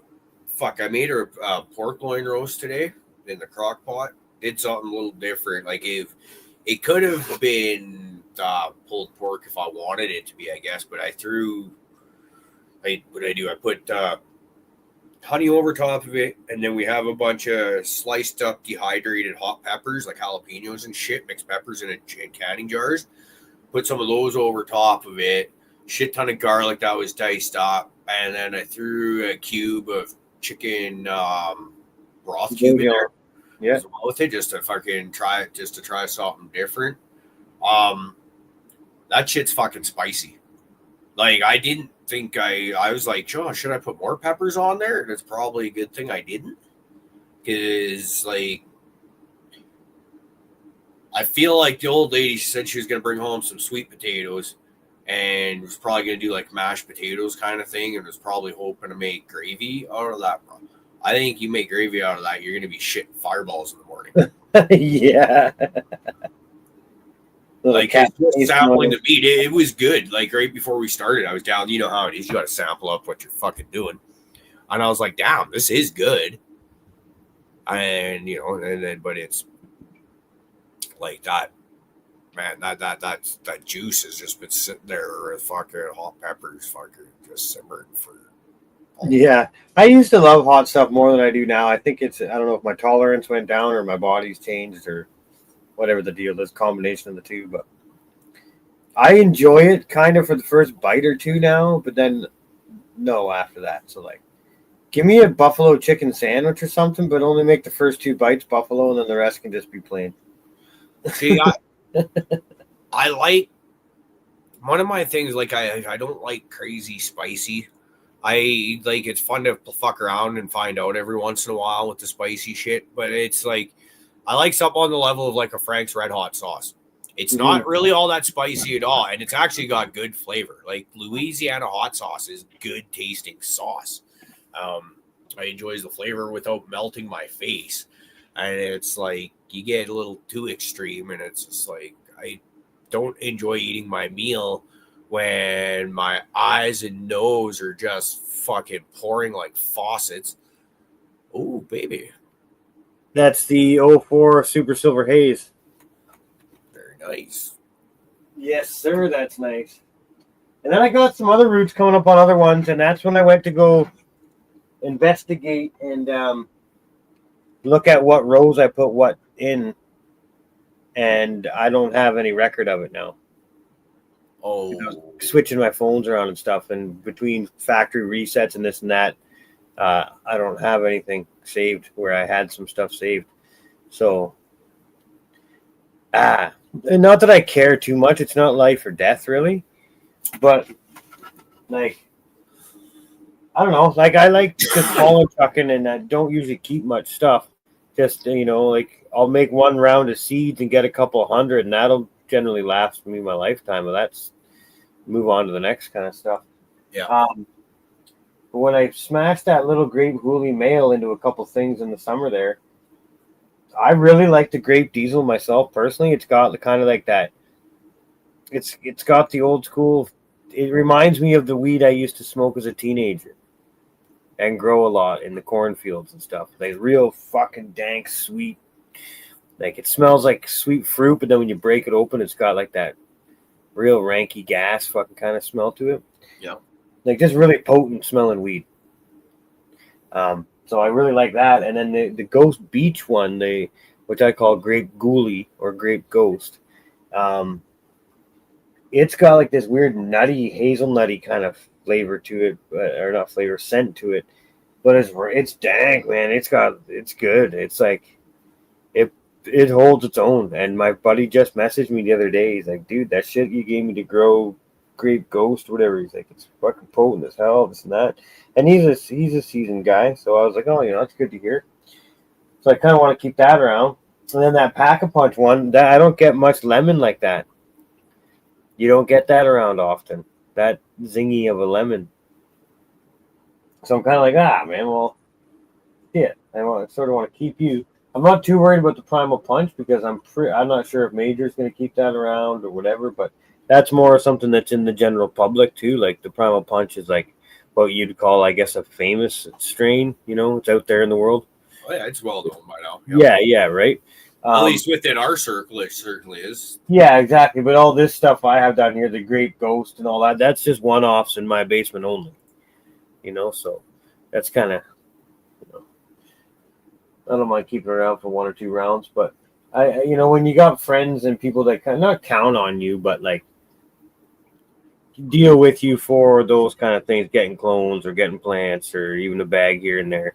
made a pork loin roast today in the crock pot. Did something a little different. Like, if it could have been pulled pork if I wanted it to be, I guess, but I threw what I do, I put honey over top of it, and then we have a bunch of sliced up dehydrated hot peppers like jalapenos and shit, mixed peppers in canning jars. Put some of those over top of it. Shit ton of garlic that was diced up, and then I threw a cube of chicken broth cube in there. Yeah, as well with it, just to fucking try something different. That shit's fucking spicy. Like, I didn't think I was like, Josh, should I put more peppers on there? And it's probably a good thing I didn't. Because, like, I feel like the old lady, she said she was going to bring home some sweet potatoes and was probably going to do like mashed potatoes kind of thing, and was probably hoping to make gravy out of that. I think you make gravy out of that, you're going to be shitting fireballs in the morning. Yeah. Like, just sampling the meat, it was good. Like, right before we started, I was down. You know how it is. You got to sample up what you're fucking doing. And I was like, damn, this is good. And, you know, and then, but it's like that, man, that juice has just been sitting there with fucking hot peppers, fucking just simmering for. Yeah. I used to love hot stuff more than I do now. I think I don't know if my tolerance went down or my body's changed or whatever the deal is, combination of the two, but I enjoy it kind of for the first bite or two now, but then no after that. So, like, give me a buffalo chicken sandwich or something, but only make the first 2 bites buffalo, and then the rest can just be plain. See, I like, one of my things, like, I don't like crazy spicy. I like, it's fun to fuck around and find out every once in a while with the spicy shit, but it's like, I like something on the level of like a Frank's Red Hot sauce. It's not really all that spicy at all, and it's actually got good flavor. Like, Louisiana hot sauce is good tasting sauce. I enjoys the flavor without melting my face, and it's like you get a little too extreme, and it's just like I don't enjoy eating my meal when my eyes and nose are just fucking pouring like faucets. Oh, baby. That's the 04 Super Silver Haze. Very nice. Yes, sir. That's nice. And then I got some other roots coming up on other ones, and that's when I went to go investigate and look at what rows I put what in, and I don't have any record of it now. Oh, switching my phones around and stuff, and between factory resets and this and that, I don't have anything saved where I had some stuff saved. So, and not that I care too much. It's not life or death, really. But, like, I don't know. Like, I like just pollen chucking, and I don't usually keep much stuff. Just, you know, like, I'll make one round of seeds and get a couple hundred, and that'll generally last me my lifetime. But that's move on to the next kind of stuff. Yeah. But when I smashed that little grape Hoolie male into a couple things in the summer there, I really like the grape diesel myself personally. It's got the kind of like that. It's got the old school. It reminds me of the weed I used to smoke as a teenager and grow a lot in the cornfields and stuff. Like real fucking dank, sweet. Like it smells like sweet fruit, but then when you break it open, it's got like that real ranky gas fucking kind of smell to it. Yeah. Like just really potent smelling weed. So I really like that. And then the Ghost Beach one, which I call Grape Ghoulie or Grape Ghost. It's got like this weird nutty, hazelnutty kind of flavor to it, or not flavor, scent to it. But it's dank, man. It's good. It's like it holds its own. And my buddy just messaged me the other day. He's like, dude, that shit you gave me to grow Grape Ghost, whatever. He's like, it's fucking potent as hell, this and that. And he's a seasoned guy, so I was like, oh, that's good to hear. So I kind of want to keep that around. And then that Pack-a-Punch one, that I don't get much lemon like that. You don't get that around often. That zingy of a lemon. So I'm kind of like, man, well, yeah, I sort of want to keep you. I'm not too worried about the Primal Punch because I'm not sure if Major's going to keep that around or whatever, but that's more something that's in the general public too. Like the Primal Punch is like what you'd call, I guess, a famous strain. It's out there in the world. Oh, yeah, it's well known by now. Yeah, right. At least within our circle, it certainly is. Yeah, exactly. But all this stuff I have down here, the Grape Ghost and all that, that's just one-offs in my basement only. So that's kind of, I don't mind keeping around for 1 or 2 rounds, but when you got friends and people that kind of not count on you, but like deal with you for those kind of things, getting clones or getting plants or even a bag here and there.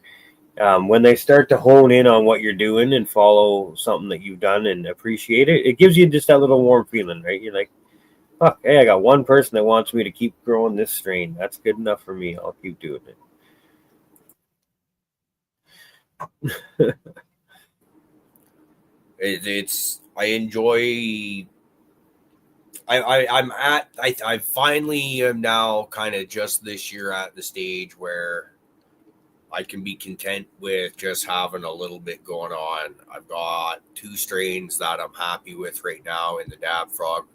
When they start to hone in on what you're doing and follow something that you've done and appreciate it, it gives you just that little warm feeling, right? You're like, fuck, hey, I got one person that wants me to keep growing this strain. That's good enough for me. I'll keep doing it. It's I enjoy. I finally am now kind of just this year at the stage where I can be content with just having a little bit going on. I've got 2 strains that I'm happy with right now in the Dab Frog.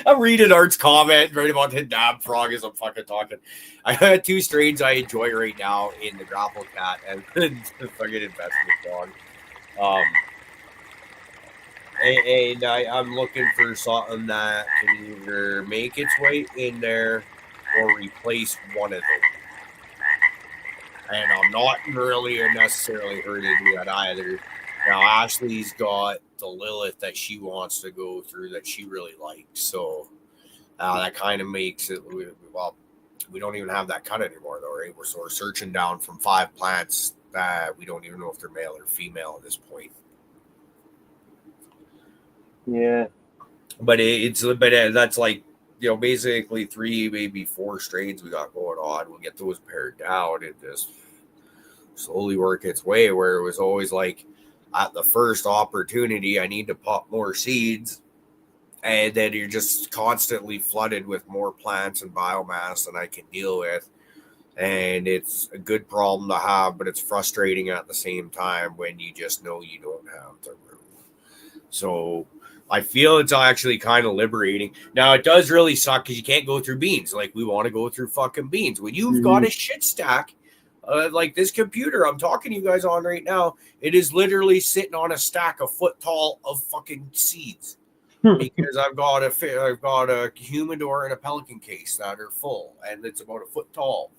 I'm reading Art's comment right about the Dab Frog as I'm fucking talking. I got 2 strains I enjoy right now in the Grapple Cat and the fucking Investment Dog. And I'm looking for something that can either make its way in there or replace one of them. And I'm not really necessarily hurting to do that either. Now, Ashley's got the Lilith that she wants to go through that she really likes. So that kind of makes it, well, we don't even have that cut anymore, though, right? We're searching down from 5 plants that we don't even know if they're male or female at this point. Yeah. But that's like, basically 3, maybe 4 strains we got going on. We'll get those pared down and just slowly work its way, where it was always like at the first opportunity, I need to pop more seeds. And then you're just constantly flooded with more plants and biomass than I can deal with. And it's a good problem to have, but it's frustrating at the same time when you just know you don't have the room. So I feel it's actually kind of liberating. Now, it does really suck because you can't go through beans. Like, we want to go through fucking beans. When you've got a shit stack, like this computer I'm talking to you guys on right now, it is literally sitting on a stack a foot tall of fucking seeds. Because I've got a humidor and a pelican case that are full, and it's about a foot tall,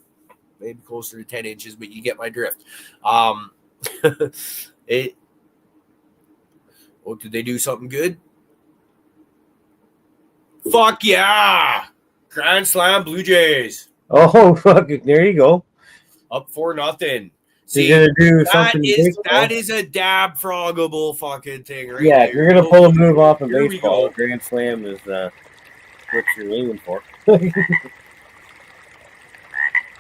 maybe closer to 10 inches, but you get my drift. Did they do something good? Fuck yeah! Grand Slam Blue Jays. Oh, fuck it. There you go. Up 4-0. See, you're gonna do something that is a Dab Frogable fucking thing, right? Yeah, there. You're gonna pull a move off in baseball. Grand Slam is what you're aiming for.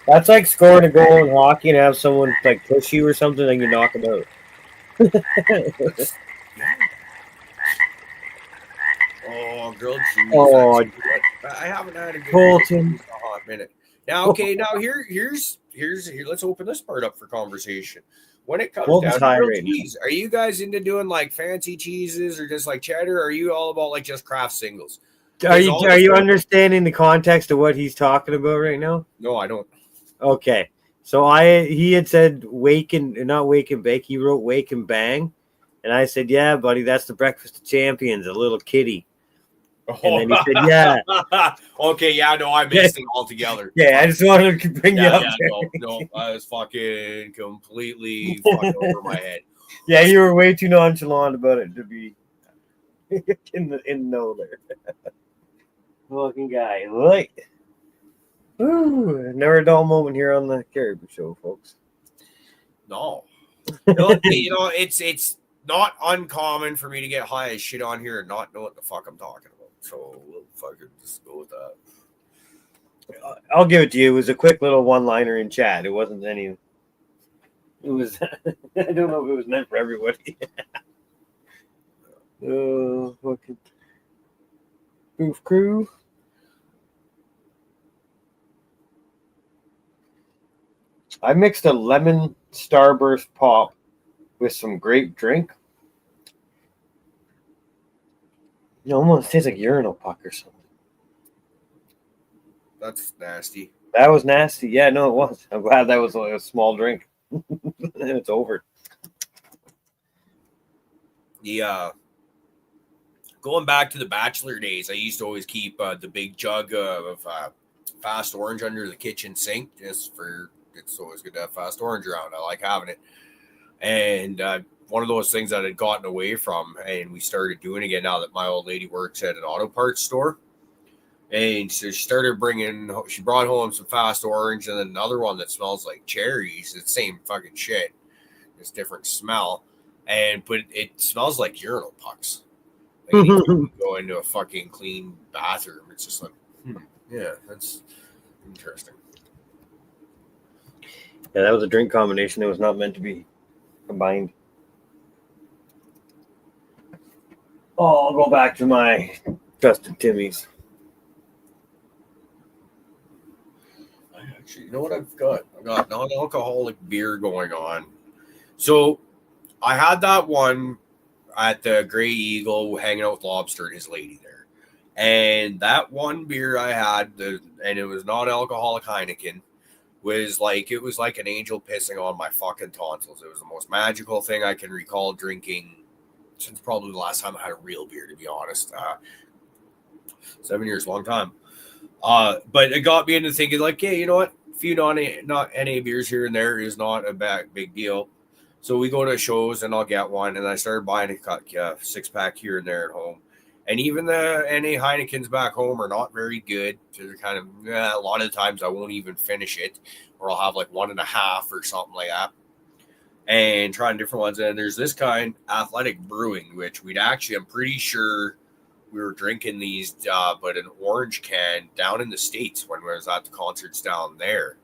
That's like scoring a goal in hockey and have someone like push you or something, and you knock them out. Oh, grilled cheese. Oh, I haven't had a good Colton. hot minute. Now, okay, here's let's open this part up for conversation. When it comes down to grilled cheese, are you guys into doing like fancy cheeses or just like cheddar? Or are you all about like just craft singles? Are you understanding the context of what he's talking about right now? No, I don't. Okay, so he had said not wake and bake. He wrote wake and bang, and I said, yeah, buddy, that's the Breakfast of Champions, a little kitty. And then he said, yeah. Okay, yeah, no, I missed it altogether. Yeah, I just wanted to bring you up. No, I was fucking completely fucking over my head. Yeah, you were way too nonchalant about it to be in the know there. Fucking guy, right? Ooh, never a dull moment here on the Caribou Show, folks. No, it's not uncommon for me to get high as shit on here and not know what the fuck I'm talking about. So we'll fucking just go with that. I'll give it to you. It was a quick little one-liner in chat. It wasn't any. It was. I don't know if it was meant for everybody. Fucking Boof Crew. I mixed a lemon Starburst pop with some grape drink. It almost tastes like urinal puck or something. That's nasty. That was nasty. Yeah, no, it was. I'm glad that was a small drink. And it's over. Yeah. Going back to the bachelor days, I used to always keep the big jug of Fast Orange under the kitchen sink just for it's always good to have Fast Orange around. I like having it. And one of those things that I'd gotten away from, and we started doing again now that my old lady works at an auto parts store. And so she brought home some Fast Orange and then another one that smells like cherries. It's the same fucking shit. It's different smell. But it smells like urinal pucks. Like you go into a fucking clean bathroom. It's just like, yeah, that's interesting. Yeah, that was a drink combination that was not meant to be combined. Oh, I'll go back to my trusted Timmy's. Actually, you know what I've got? I've got non-alcoholic beer going on. So I had that one at the Grey Eagle hanging out with Lobster and his lady there. And that one beer I had, and it was non-alcoholic Heineken, was like an angel pissing on my fucking tonsils. It was the most magical thing I can recall drinking since probably the last time I had a real beer, to be honest. 7 years, long time. But it got me into thinking, like, hey, you know what? A few not NA beers here and there is not a big deal. So we go to shows and I'll get one. And I started buying a 6-pack here and there at home. And even the NA Heinekens back home are not very good. They're kind of, a lot of the times I won't even finish it. Or I'll have like 1.5 or something like that. And trying different ones. And there's this kind, Athletic Brewing, which I'm pretty sure we were drinking these, but an orange can down in the States when we was at the concerts down there.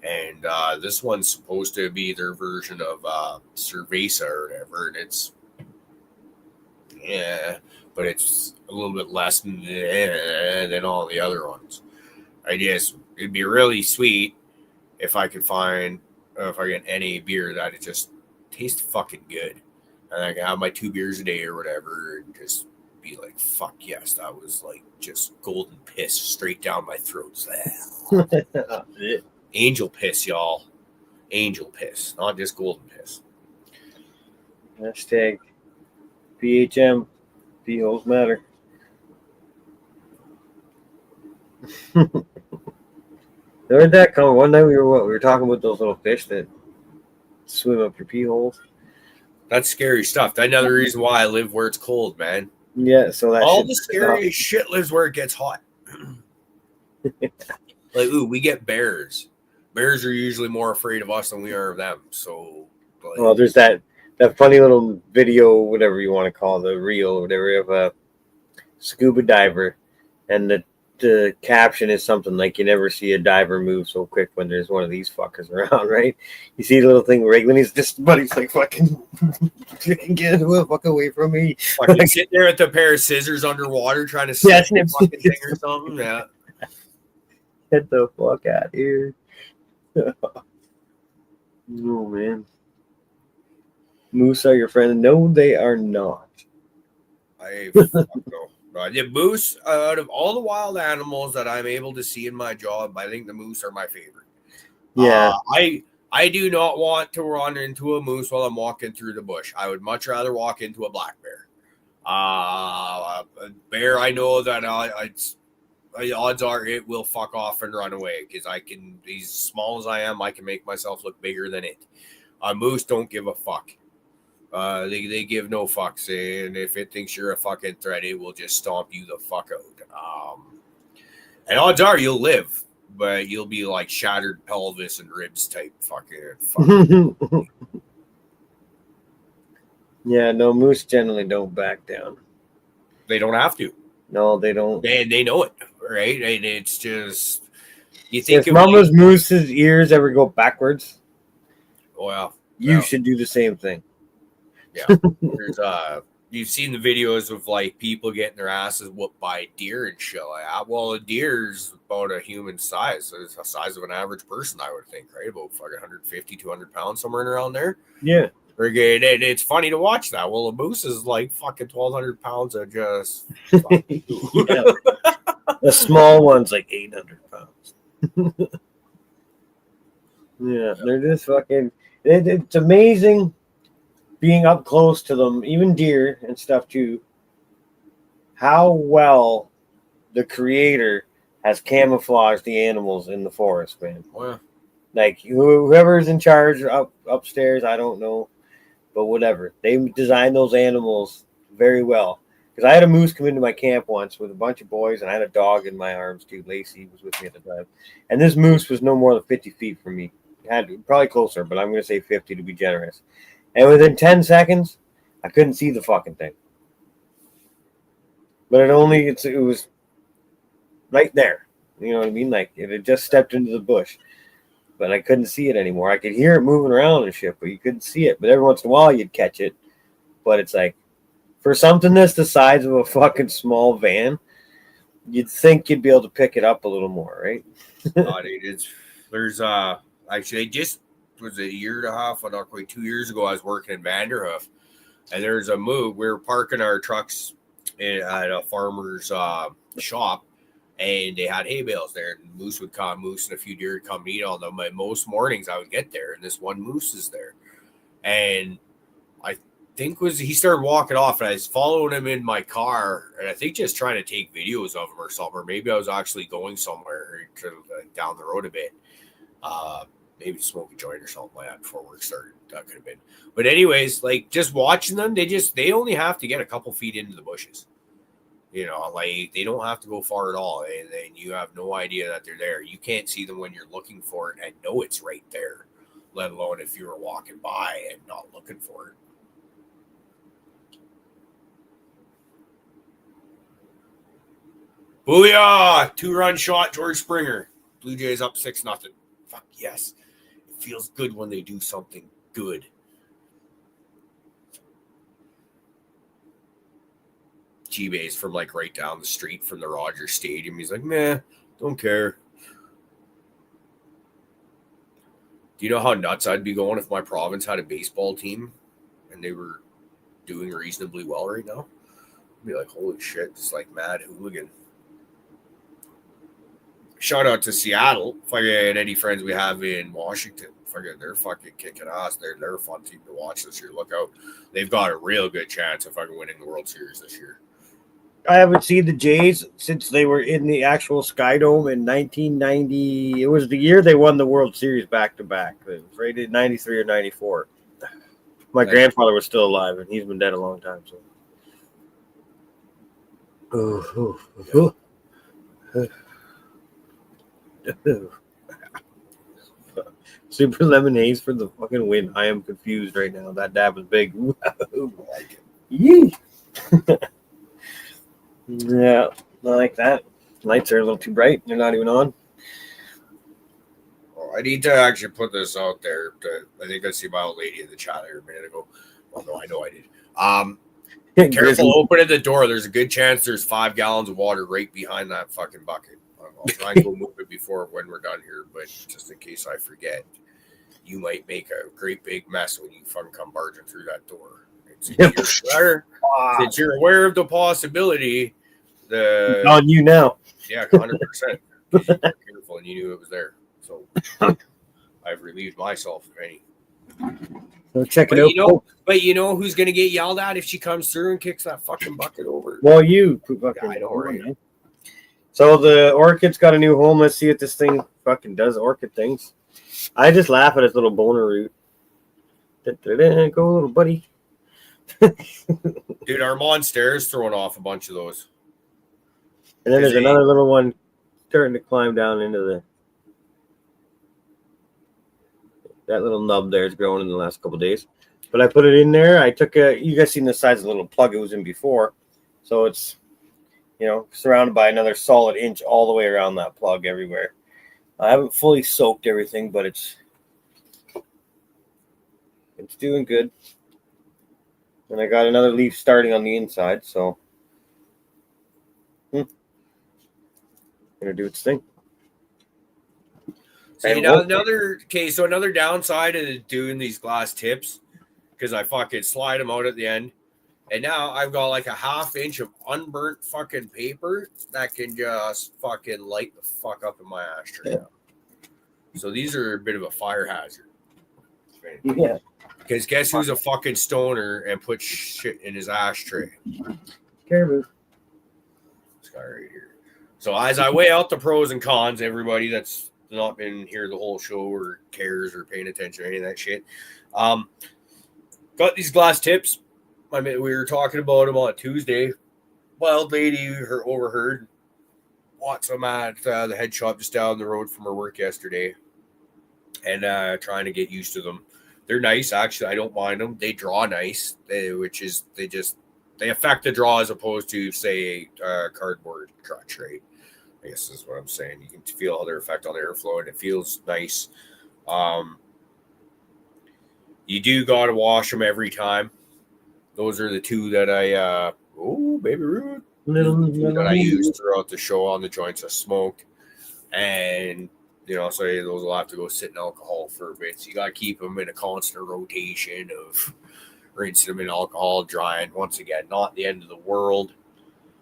And this one's supposed to be their version of Cerveza or whatever. And it's, but it's a little bit less than all the other ones. I guess it'd be really sweet if I could find, if I get any beer that it just tastes fucking good. And I can have my 2 beers a day or whatever and just be like, fuck yes, that was like just golden piss straight down my throat. Angel piss, y'all. Angel piss, not just golden piss. Hashtag PHM. P-holes matter. Where'd that come? One night we were talking about those little fish that swim up your pee holes. That's scary stuff. That's another reason why I live where it's cold, man. Yeah, so that all the scariest shit lives where it gets hot. Like, we get bears. Bears are usually more afraid of us than we are of them. So, like, well, there's that funny little video, whatever you want to call the reel, or whatever, of a scuba diver, and the caption is something like, "You never see a diver move so quick when there's one of these fuckers around," right? You see the little thing wriggling, he's just, buddy's like, fucking, get the fuck away from me. Fucking sitting there with a pair of scissors underwater trying to snip the fucking thing or something. Yeah. Get the fuck out of here. Oh, man. Moose are your friend? No, they are not. No. The moose, out of all the wild animals that I'm able to see in my job, I think the moose are my favorite. Yeah. I do not want to run into a moose while I'm walking through the bush. I would much rather walk into a black bear. A bear, I know that odds are it will fuck off and run away because as small as I am, I can make myself look bigger than it. A moose don't give a fuck. They give no fucks, and if it thinks you're a fucking threat, it will just stomp you the fuck out. And odds are you'll live, but you'll be like shattered pelvis and ribs type fucking. Yeah, no, moose generally don't back down. They don't have to. No, they don't. They know it, right? And it's just you think if Mama's moose's ears ever go backwards, well, you should do the same thing. Yeah, there's you've seen the videos of like people getting their asses whooped by a deer and shit like that. Well, a deer's about a human size. So it's the size of an average person, I would think, right? About fucking 150, 200 pounds, somewhere around there. Yeah. It's funny to watch that. Well, a moose is like fucking 1,200 pounds of just. Yeah. The small one's like 800 pounds. Yeah, they're just fucking. It's amazing being up close to them, even deer and stuff too. How well the Creator has camouflaged the animals in the forest, man. Oh, yeah. Like whoever's in charge upstairs, I don't know, but whatever. They designed those animals very well. Because I had a moose come into my camp once with a bunch of boys, and I had a dog in my arms too. Lacey was with me at the time, and this moose was no more than 50 feet from me. Had probably closer, but I'm going to say 50 to be generous. And within 10 seconds, I couldn't see the fucking thing. But it was right there. You know what I mean? Like it had just stepped into the bush. But I couldn't see it anymore. I could hear it moving around and shit, but you couldn't see it. But every once in a while, you'd catch it. But it's like, for something that's the size of a fucking small van, you'd think you'd be able to pick it up a little more, right? There's actually just was a year and a half, not quite 2 years ago. I was working in Vanderhoof, and there's a move. We were parking our trucks at a farmer's shop. And they had hay bales there, and moose and a few deer would come and eat on them. And most mornings I would get there, and this one moose is there. And I think he started walking off, and I was following him in my car, and I think just trying to take videos of him or something. Or maybe I was actually going somewhere down the road a bit. Maybe to smoke a joint or something like that before work started. That could have been. But anyways, like just watching them, they only have to get a couple feet into the bushes. You know, like they don't have to go far at all, and then you have no idea that they're there. You can't see them when you're looking for it and know it's right there, let alone if you were walking by and not looking for it. Booyah! 2-run shot, George Springer. Blue Jays up 6-0. Fuck yes. It feels good when they do something good. G-Bay's from like right down the street from the Rogers Stadium. He's like, meh, don't care. Do you know how nuts I'd be going if my province had a baseball team and they were doing reasonably well right now? I'd be like, holy shit, it's like mad hooligan. Shout out to Seattle. Fucking any friends we have in Washington. Fucking they're fucking kicking ass. They're a fun team to watch this year. Look out. They've got a real good chance of fucking winning the World Series this year. I haven't seen the Jays since they were in the actual Sky Dome in 1990. It was the year they won the World Series back-to-back. It was right in 93 or 94. My grandfather was still alive, and he's been dead a long time. So. Super lemonades for the fucking win. I am confused right now. That dab was big. Yee. Yeah, I like that. Lights are a little too bright. They're not even on. I need to actually put this out there. I think I see my old lady in the chat here a minute ago. Well, no, I know I did. Careful opening the door. There's a good chance there's 5 gallons of water right behind that fucking bucket. I'll try and go move it before when we're done here, but just in case I forget, you might make a great big mess when you fucking come barging through that door. Since you're aware of the possibility, on you now. Yeah, 100%. Careful, and you knew it was there. So I've relieved myself of any. So check it out. But you know who's going to get yelled at if she comes through and kicks that fucking bucket over? Well, you. Yeah, I know, right? So the orchid's got a new home. Let's see if this thing fucking does orchid things. I just laugh at its little boner root. Go, little buddy. Dude, Armand Stairs throwing off a bunch of those. And then there's another little one starting to climb down into that little nub there is growing in the last couple of days. But I put it in there. You guys seen the size of the little plug it was in before. So it's, surrounded by another solid inch all the way around that plug everywhere. I haven't fully soaked everything, but it's doing good. And I got another leaf starting on the inside, so gonna do its thing. See, now another downside of doing these glass tips, because I fucking slide them out at the end, and now I've got like a 1/2 inch of unburnt fucking paper that can just fucking light the fuck up in my ashtray. Yeah. So these are a bit of a fire hazard. Yeah. Because guess who's a fucking stoner and puts shit in his ashtray? Caribou. This guy right here. So as I weigh out the pros and cons, everybody that's not been here the whole show or cares or paying attention to any of that shit, got these glass tips. I mean, we were talking about them on Tuesday. Wild lady overheard. Bought some at the head shop just down the road from her work yesterday, and trying to get used to them. They're nice, actually. I don't mind them. They draw nice, they affect the draw as opposed to, say, a cardboard crutch, right? I guess is what I'm saying. You can feel their effect on the airflow, and it feels nice. You do got to wash them every time. Those are the two that I baby Ruth. That I used throughout the show on the joints I smoked. And, so those will have to go sit in alcohol for a bit. So you got to keep them in a constant rotation of rinsing them in alcohol, drying. Once again, not the end of the world.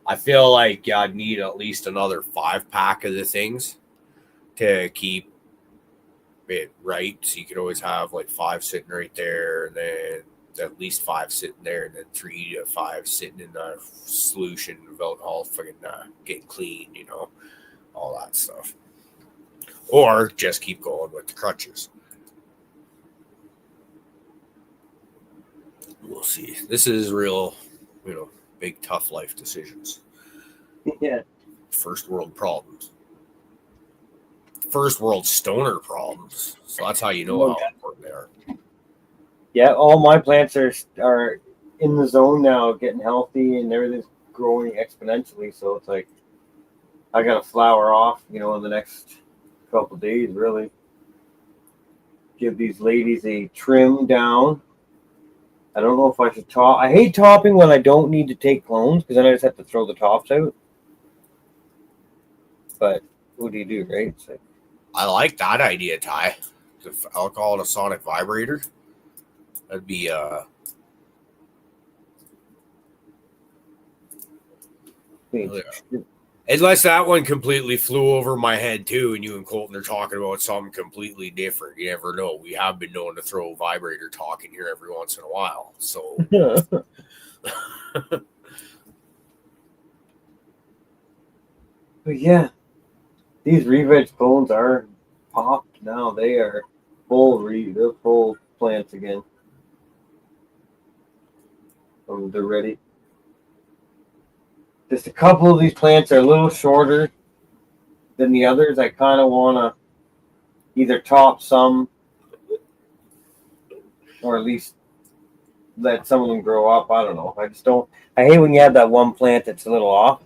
I feel like I'd need at least another 5-pack of the things to keep it right. So you could always have like 5 sitting right there, and then at least 5 sitting there, and then 3 to 5 sitting in the solution of alcohol, fucking getting clean, all that stuff. Or just keep going with the crutches. We'll see. This is real, big, tough life decisions. Yeah. First world problems. First world stoner problems. So that's how you know how important they are. Yeah, all my plants are in the zone now, getting healthy, and everything's growing exponentially. So it's like I got to flower off, in the next couple of days, really. Give these ladies a trim down. I don't know if I should top. I hate topping when I don't need to take clones, because then I just have to throw the tops out. But what do you do, right? So, I like that idea, Ty. I'll call it a sonic vibrator. That'd be unless that one completely flew over my head too, and you and Colton are talking about something completely different. You never know. We have been known to throw vibrator talk in here every once in a while. So but yeah, these re-veg clones are popped now. They are they're full plants again. They're ready. Just a couple of these plants are a little shorter than the others. I kind of want to either top some or at least let some of them grow up. I don't know. I hate when you have that one plant that's a little off.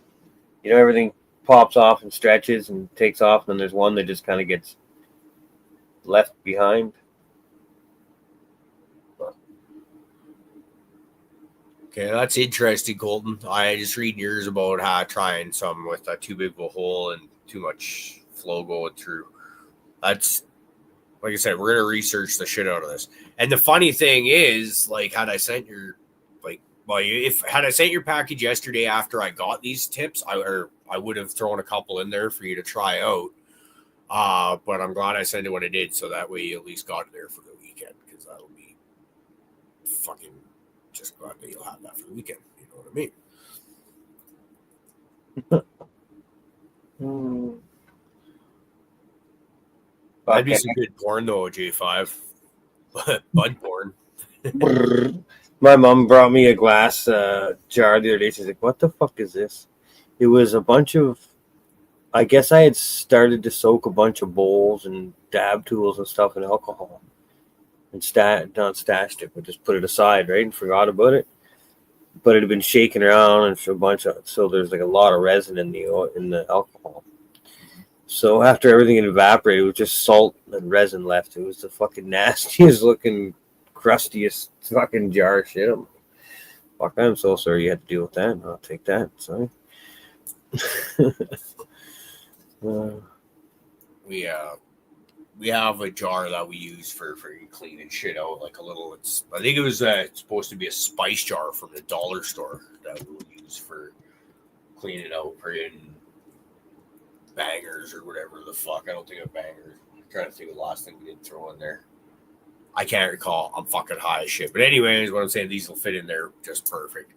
Everything pops off and stretches and takes off, and then there's one that just kind of gets left behind. Okay, that's interesting, Colton. I just read yours about how trying some with too big of a hole and too much flow going through. That's, like I said, we're gonna research the shit out of this. And the funny thing is, like, had I sent your package yesterday after I got these tips, I would have thrown a couple in there for you to try out. But I'm glad I sent it when I did, so that way you at least got it there for the weekend, because that'll be fucking. Just glad that you'll have that for the weekend. You know what I mean? That'd be some good porn, though, J5. Bud porn. My mom brought me a glass jar the other day. She's like, "What the fuck is this?" It was a bunch of. I guess I had started to soak a bunch of bowls and dab tools and stuff in alcohol. And not stashed it, but just put it aside, right, and forgot about it. But it had been shaken around and so there's like a lot of resin in the alcohol. So after everything had evaporated, it was just salt and resin left. It was the fucking nastiest looking, crustiest fucking jar of shit. I'm so sorry you had to deal with that. I'll take that. Sorry. We have a jar that we use for cleaning shit out, like a little. I think it was supposed to be a spice jar from the dollar store that we'll use for cleaning out in bangers or whatever the fuck. I don't think of bangers. I'm trying to think of the last thing we did throw in there. I can't recall. I'm fucking high as shit. But anyways, what I'm saying, these will fit in there just perfect.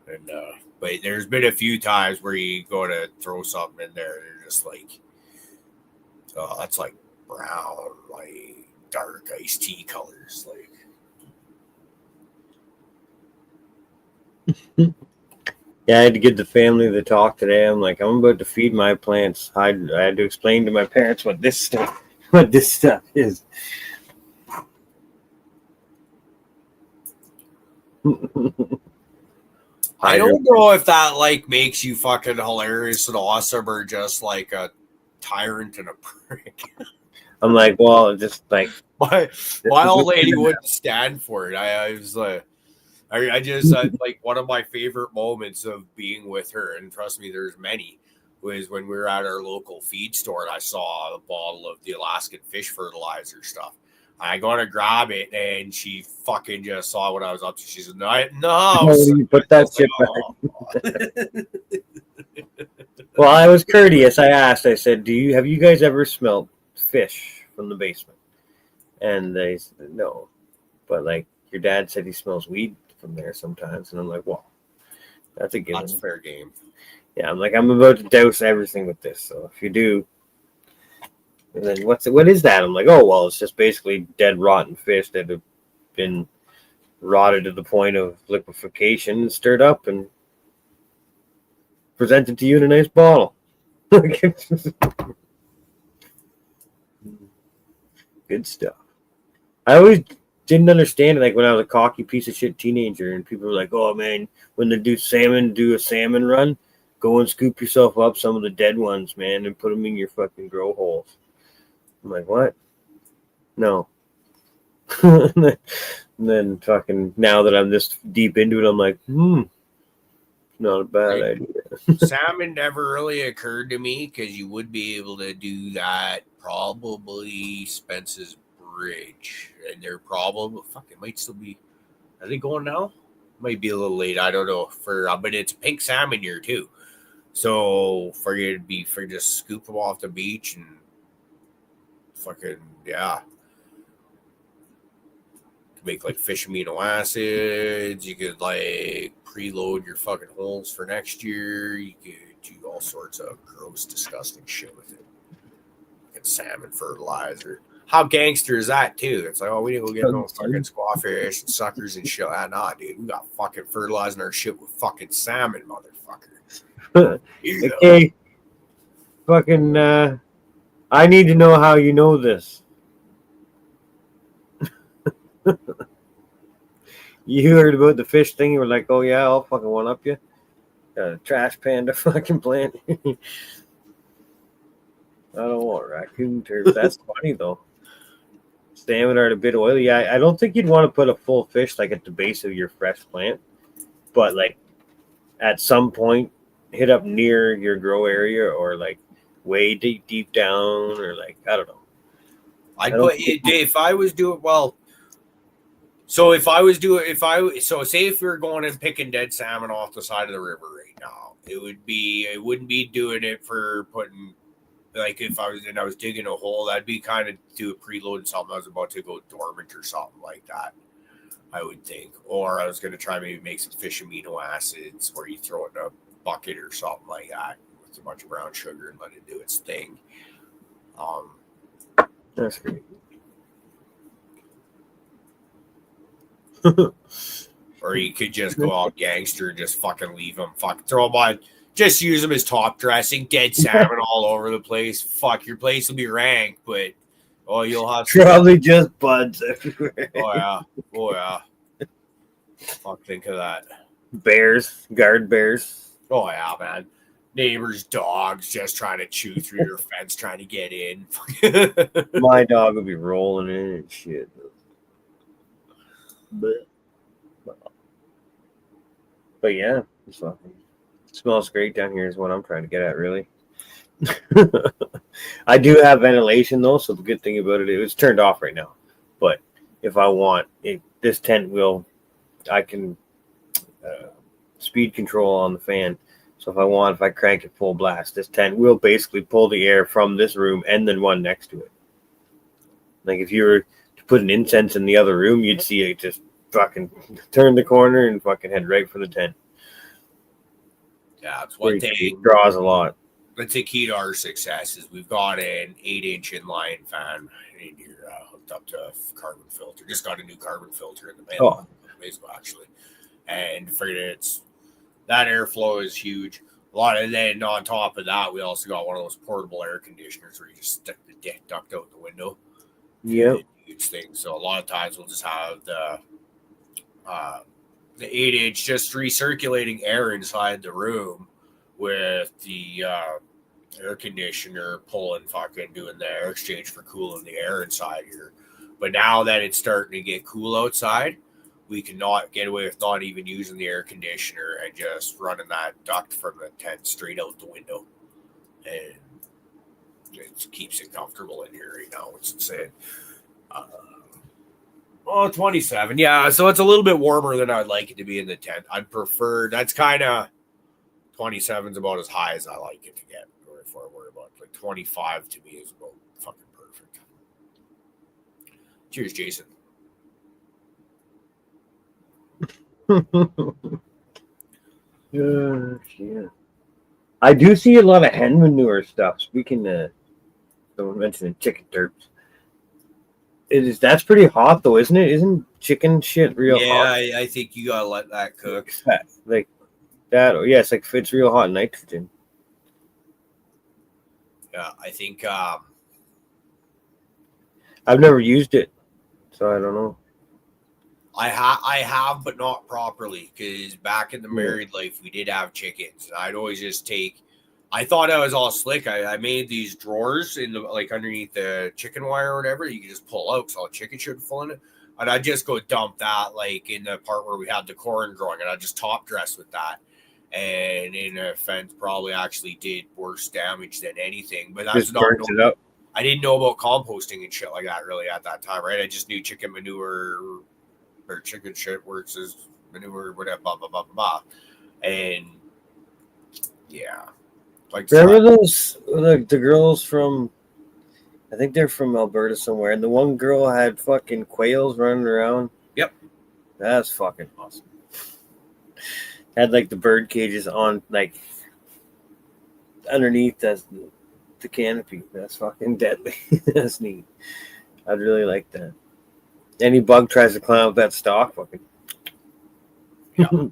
And But there's been a few times where you go to throw something in there, and you're just like, oh, that's like brown, like dark iced tea colors. Like, Yeah, I had to give the family the talk today. I'm like, I'm about to feed my plants. I had to explain to my parents what this stuff is. I don't know if that like makes you fucking hilarious and awesome or just like a tyrant and a prick. I'm like, well, just like my old lady wouldn't stand for it. I was like, I just like one of my favorite moments of being with her, and trust me, there's many, was when we were at our local feed store and I saw a bottle of the Alaskan fish fertilizer stuff. I go to grab it and she fucking just saw what I was up to. She said, no, you put that shit back. Well, I was courteous. I asked, I said, have you guys ever smelled fish from the basement? And they said, no. But like your dad said he smells weed from there sometimes. And I'm like, well, that's a given. That's fair game. Yeah, I'm like, I'm about to douse everything with this. So if you do, and then what is that? I'm like, oh, well, it's just basically dead, rotten fish that have been rotted to the point of liquefaction, stirred up, and presented to you in a nice bottle. Good stuff. I always didn't understand it, like when I was a cocky piece of shit teenager, and people were like, oh, man, when they do a salmon run, go and scoop yourself up some of the dead ones, man, and put them in your fucking grow holes. I'm like, what? No. And then fucking now that I'm this deep into it, I'm like, not a bad idea. Salmon never really occurred to me because you would be able to do that probably Spence's Bridge. And they're probably, it might still be, are they going now? Might be a little late. I don't know. But it's pink salmon here too. So for you to just scoop them off the beach and fucking, yeah. Make like fish amino acids. You could like preload your fucking holes for next year. You could do all sorts of gross, disgusting shit with it. Fucking salmon fertilizer. How gangster is that too? It's like, oh, we need to go get no fucking squawfish and suckers and shit. Nah, dude, we got fucking fertilizing our shit with fucking salmon, motherfucker. Okay, fucking. I need to know how you know this. You heard about the fish thing, you were like, oh yeah, I'll fucking one up you. Trash panda fucking plant. I don't want raccoon turds. That's funny though. Salmon are a bit oily. Yeah, I don't think you'd want to put a full fish like at the base of your fresh plant, but like at some point hit up near your grow area or like way deep down or like I don't know. If I was doing well. So say if we were going and picking dead salmon off the side of the river right now, it wouldn't be doing it for putting, like if I was digging a hole, that'd be kind of do a preload and something. I was about to go dormant or something like that, I would think. Or I was going to try maybe make some fish amino acids where you throw it in a bucket or something like that with a bunch of brown sugar and let it do its thing. That's great. Or you could just go out gangster and just fucking leave them. Throw them on. Just use them as top dressing. Dead salmon all over the place. Fuck, your place will be rank, but you'll have probably just buds everywhere. Oh yeah. Fuck, think of that. Bears, guard bears. Oh yeah, man. Neighbors' dogs just trying to chew through your fence, trying to get in. My dog will be rolling in and shit. But yeah, it's fucking smells great down here is what I'm trying to get at, really. I do have ventilation though, so the good thing about it is it's turned off right now. But if I want this tent I can speed control on the fan. So if I crank it full blast, this tent will basically pull the air from this room and then one next to it. Like if you were to put an incense in the other room, you'd see it just fucking turn the corner and fucking head right for the tent. Yeah, it's one thing. It draws a lot. Let's say key to our success is we've got an 8-inch inline fan in here hooked up to a carbon filter. Just got a new carbon filter in the mail, actually, and figured it's that airflow is huge. A lot of then on top of that, we also got one of those portable air conditioners where you just stick the duct out the window. Yeah, huge thing. So a lot of times we'll just have the 8-inch just recirculating air inside the room with the air conditioner pulling fucking doing the air exchange for cooling the air inside here. But now that it's starting to get cool outside, we cannot get away with not even using the air conditioner and just running that duct from the tent straight out the window. And it keeps it comfortable in here right now. It's insane. 27. Yeah, so it's a little bit warmer than I'd like it to be in the tent. I'd prefer, that's kind of 27 is about as high as I like it to get. Or if I worry about like 25 to me is about fucking perfect. Cheers, Jason. Yeah. I do see a lot of hen manure stuff. Speaking of, someone mentioned chicken terps. That's pretty hot though, isn't it? Isn't chicken shit real hot? Yeah, I think you gotta let that cook. Like that. Yeah, it's like it's real hot nitrogen. Yeah, I think I've never used it, so I don't know. I have, but not properly. Because back in the married life, we did have chickens. I'd always just take. I thought I was all slick. I made these drawers in the like underneath the chicken wire or whatever. You could just pull out, so all the chicken shouldn't fall in it. And I'd just go dump that like in the part where we had the corn growing, and I'd just top dress with that. And in a fence, probably actually did worse damage than anything. But that's Just not. burnt it up. I didn't know about composting and shit like that really at that time, right? I just knew chicken manure or chicken shit works as manure, whatever, blah blah blah blah. And yeah. Like remember those the girls from, I think they're from Alberta somewhere, and the one girl had fucking quails running around. Yep, that's fucking awesome. Had like the bird cages on like underneath the canopy. That's fucking deadly. That's neat. I'd really like that. Any bug tries to climb up that stalk, fucking. Yeah.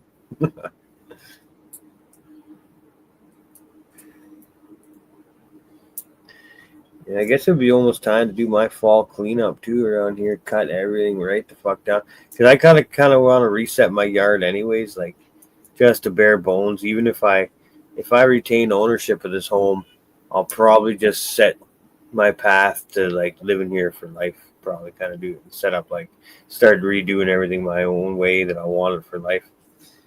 Yeah, I guess it'd be almost time to do my fall cleanup too around here. Cut everything right the fuck down, because I kind of want to reset my yard anyways, like just to bare bones. Even if I retain ownership of this home, I'll probably just set my path to like living here for life. Probably kind of do it and set up like start redoing everything my own way that I wanted for life.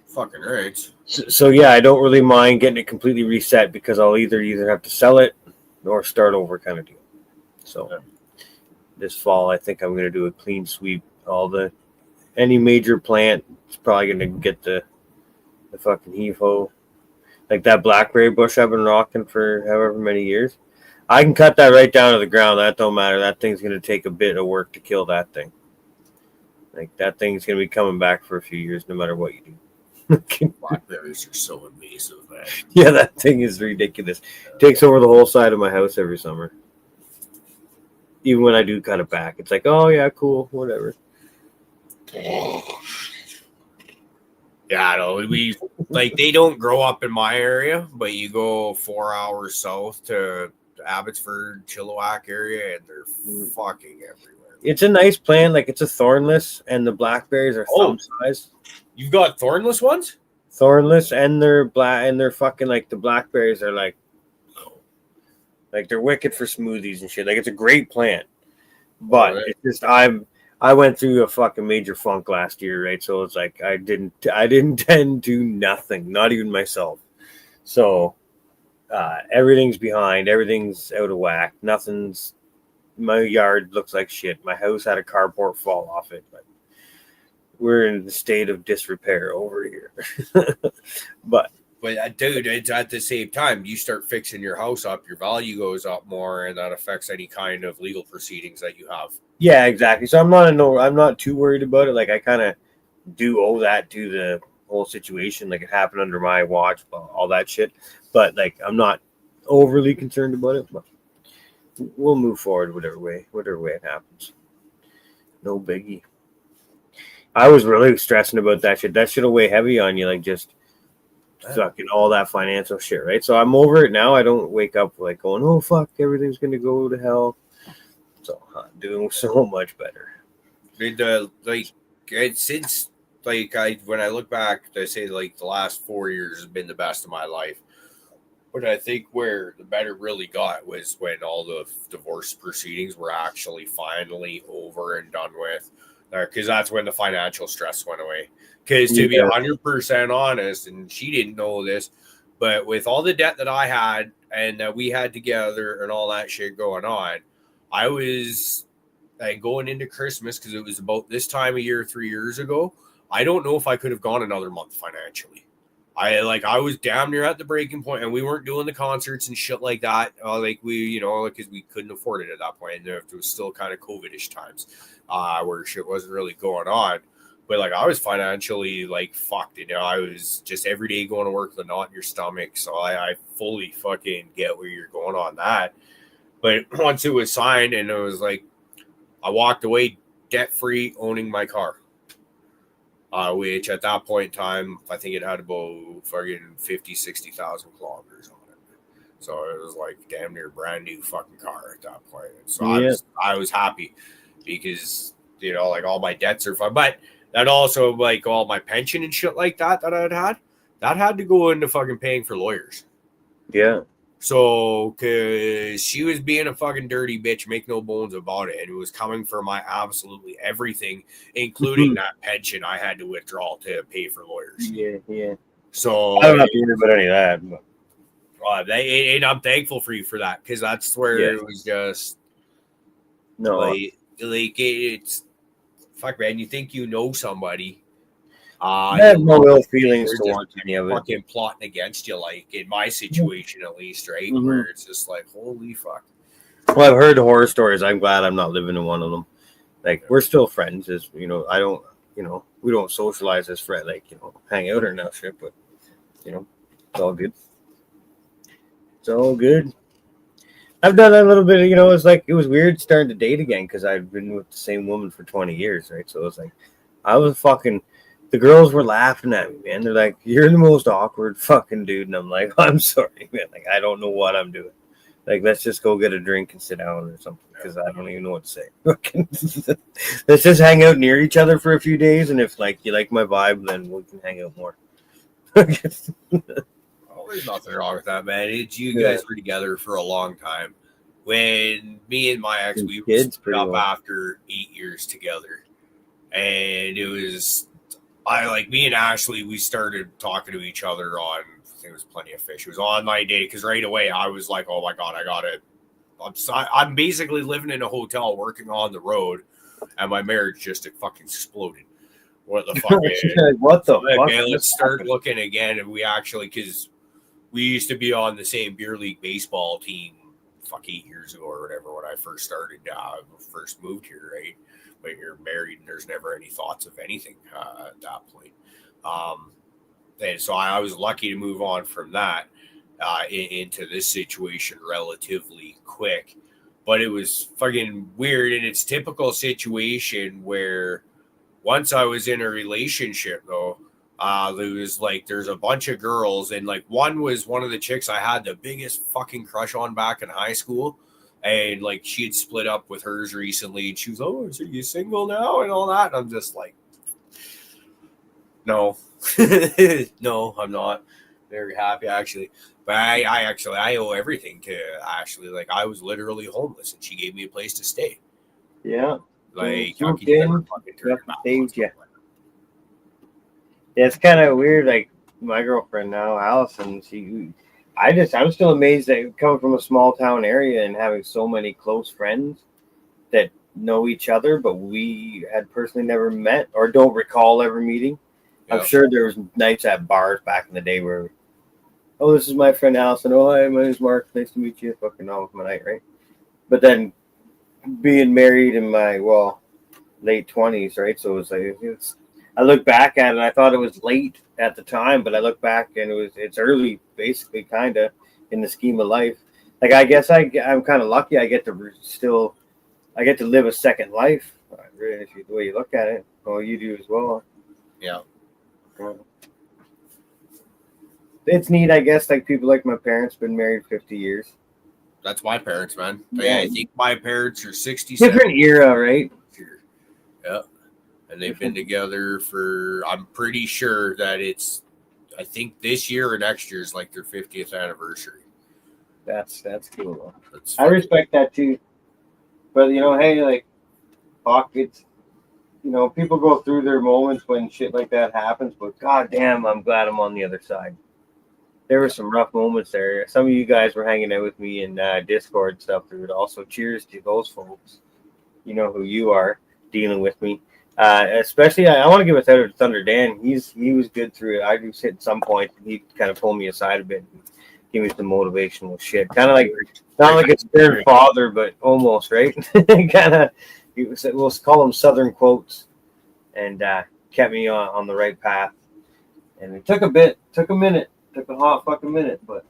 Fucking right. So yeah, I don't really mind getting it completely reset because I'll either have to sell it or start over kind of deal. So this fall, I think I'm going to do a clean sweep. Any major plant is probably going to get the fucking heave-ho. Like that blackberry bush I've been rocking for however many years. I can cut that right down to the ground. That don't matter. That thing's going to take a bit of work to kill that thing. Like that thing's going to be coming back for a few years no matter what you do. Blackberries are so invasive, man. Yeah, that thing is ridiculous. Takes over the whole side of my house every summer. Even when I do cut it back, it's like, oh yeah, cool, whatever. Yeah, no, we like they don't grow up in my area, but you go 4 hours south to Abbotsford, Chilliwack area, and they're fucking everywhere. It's a nice plant, like it's a thornless, and the blackberries are thumb size. You've got thornless ones? Thornless, and they're black, and they're fucking like the blackberries are like they're wicked for smoothies and shit. Like it's a great plant, but it's just I went through a fucking major funk last year, right? So it's like I didn't tend to nothing, not even myself. So everything's behind, everything's out of whack, nothing's. My yard looks like shit. My house had a carport fall off it, but we're in the state of disrepair over here. But dude, it's at the same time you start fixing your house up, your value goes up more, and that affects any kind of legal proceedings that you have. Yeah, exactly. So I'm not too worried about it. Like I kind of do owe that to whole situation. Like, it happened under my watch, all that shit. But like, I'm not overly concerned about it. But we'll move forward whatever way it happens. No biggie. I was really stressing about that shit. That shit'll weigh heavy on you, like just fucking all that financial shit, right? So I'm over it now. I don't wake up like going, "Oh fuck, everything's gonna go to hell." So I'm doing so much better. Since when I look back, I say like the last 4 years has been the best of my life. But I think where the better really got was when all the divorce proceedings were actually finally over and done with. Because that's when the financial stress went away. Because to be 100% honest, and she didn't know this, but with all the debt that I had and that we had together and all that shit going on, I was going into Christmas, because it was about this time of year 3 years ago. I don't know if I could have gone another month financially. I was damn near at the breaking point, and we weren't doing the concerts and shit like that. Because we couldn't afford it at that point. And it was still kind of COVID-ish times where shit wasn't really going on. But like, I was financially like fucked. I was just every day going to work with a knot in your stomach. So I fully fucking get where you're going on that. But once it was signed, and it was like, I walked away debt free, owning my car. Which at that point in time, I think it had about fucking 50, 60,000 kilometers on it. So it was like damn near brand new fucking car at that point. So I was happy because, like all my debts are fine. But that also, like all my pension and shit like that that had to go into fucking paying for lawyers. Yeah. So, because she was being a fucking dirty bitch, make no bones about it. And it was coming for my absolutely everything, including that pension I had to withdraw to pay for lawyers. Yeah. So, I don't have to worry about any of that. But. And I'm thankful for you for that, because that's where it was just it's fuck, man. You think you know somebody. I have no ill feelings towards any of it. Fucking plotting against you, like in my situation at least, right? Mm-hmm. Where it's just like, holy fuck. Well, I've heard horror stories. I'm glad I'm not living in one of them. Like, we're still friends, as we don't socialize as friends, hang out or no shit, but it's all good. It's all good. I've done a little bit of, it's like, it was weird starting to date again, because I've been with the same woman for 20 years, right? So it's like, the girls were laughing at me, man. They're like, "You're the most awkward fucking dude." And I'm like, "I'm sorry, man. Like, I don't know what I'm doing. Like, let's just go get a drink and sit down or something, because I don't even know what to say. Let's just hang out near each other for a few days, and if you like my vibe, then we can hang out more." There's nothing wrong with that, man. You guys were together for a long time. When me and my ex, we split up after 8 years together, and it was. Me and Ashley, we started talking to each other on, I think it was Plenty of Fish. It was on my day, because right away I was like, oh my God, I'm basically living in a hotel, working on the road, and my marriage just fucking exploded. What the fuck? What the fuck? Man, let's start looking again. And we actually, because we used to be on the same beer league baseball team 8 years ago or whatever when I first started, first moved here, right? But you're married and there's never any thoughts of anything at that point. And so I was lucky to move on from that into this situation relatively quick. But it was fucking weird, and it's typical situation where once I was in a relationship, though, there's a bunch of girls, and like one was one of the chicks I had the biggest fucking crush on back in high school. And like she had split up with hers recently, and she was, "Oh, so you single now?" and all that. And I'm just like, no, no, I'm not very happy actually. But I owe everything to Ashley. Like, I was literally homeless, and she gave me a place to stay. Yeah, like saved you. Yeah, it's kind of weird. Like my girlfriend now, Allison, I'm still amazed that coming from a small town area and having so many close friends that know each other, but we had personally never met or don't recall ever meeting. Yeah. I'm sure there was nights at bars back in the day where, "Oh, this is my friend Allison. Oh, hi, my name's Mark. Nice to meet you." Fucking all of my night, right? But then being married in my late 20s, right? So it was like I look back at it, I thought it was late at the time, but I look back and it's early, basically, kind of in the scheme of life. Like, I guess I'm kind of lucky. I get to live a second life, really, if the way you look at it. Well, you do as well. Yeah. It's neat, I guess. Like, people like my parents been married 50 years. That's my parents, man. Yeah. I think my parents are 67. Different era, right? Yeah. And they've been together for, I'm pretty sure that I think this year or next year is like their 50th anniversary. That's cool. I respect that too. But, hey, like, fuck, it's, people go through their moments when shit like that happens, but goddamn, I'm glad I'm on the other side. There were some rough moments there. Some of you guys were hanging out with me in Discord and stuff. Also, cheers to those folks. You know who you are dealing with me. Especially, I want to give a shout out to Thunder Dan. He was good through it. I do sit at some point. He kind of pulled me aside a bit and give me some motivational shit. Kind of like, not like a spirit father, but almost, right? Kind of, we'll call them Southern quotes, and kept me on the right path. And it took a minute. Took a hot fucking minute, but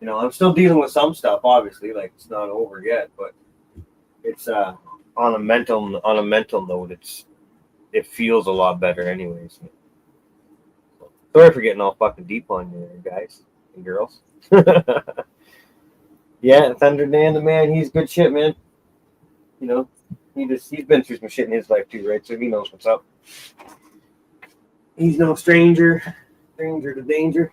I'm still dealing with some stuff. Obviously, like, it's not over yet, but it's on a mental note. It feels a lot better, anyways. Sorry for getting all fucking deep on you, guys and girls. Yeah, Thunder Dan, the man, he's good shit, man. He's been through some shit in his life too, right? So he knows what's up. He's no stranger to danger.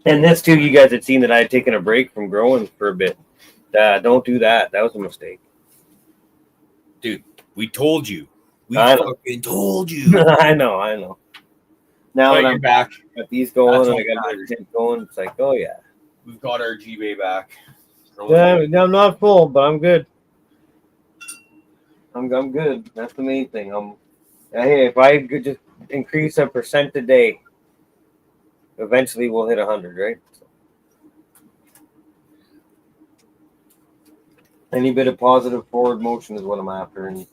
And this too, you guys had seen that I had taken a break from growing for a bit. Don't do that. That was a mistake. Dude, we told you. We fucking told you. I know. Now that I'm back, got these going, and I got my tent going, it's like, oh yeah. We've got our G-Bay back. Yeah, I'm not full, but I'm good. I'm good. That's the main thing. Hey, if I could just increase 1% a day, eventually we'll hit 100, right? Any bit of positive forward motion is what I'm after, and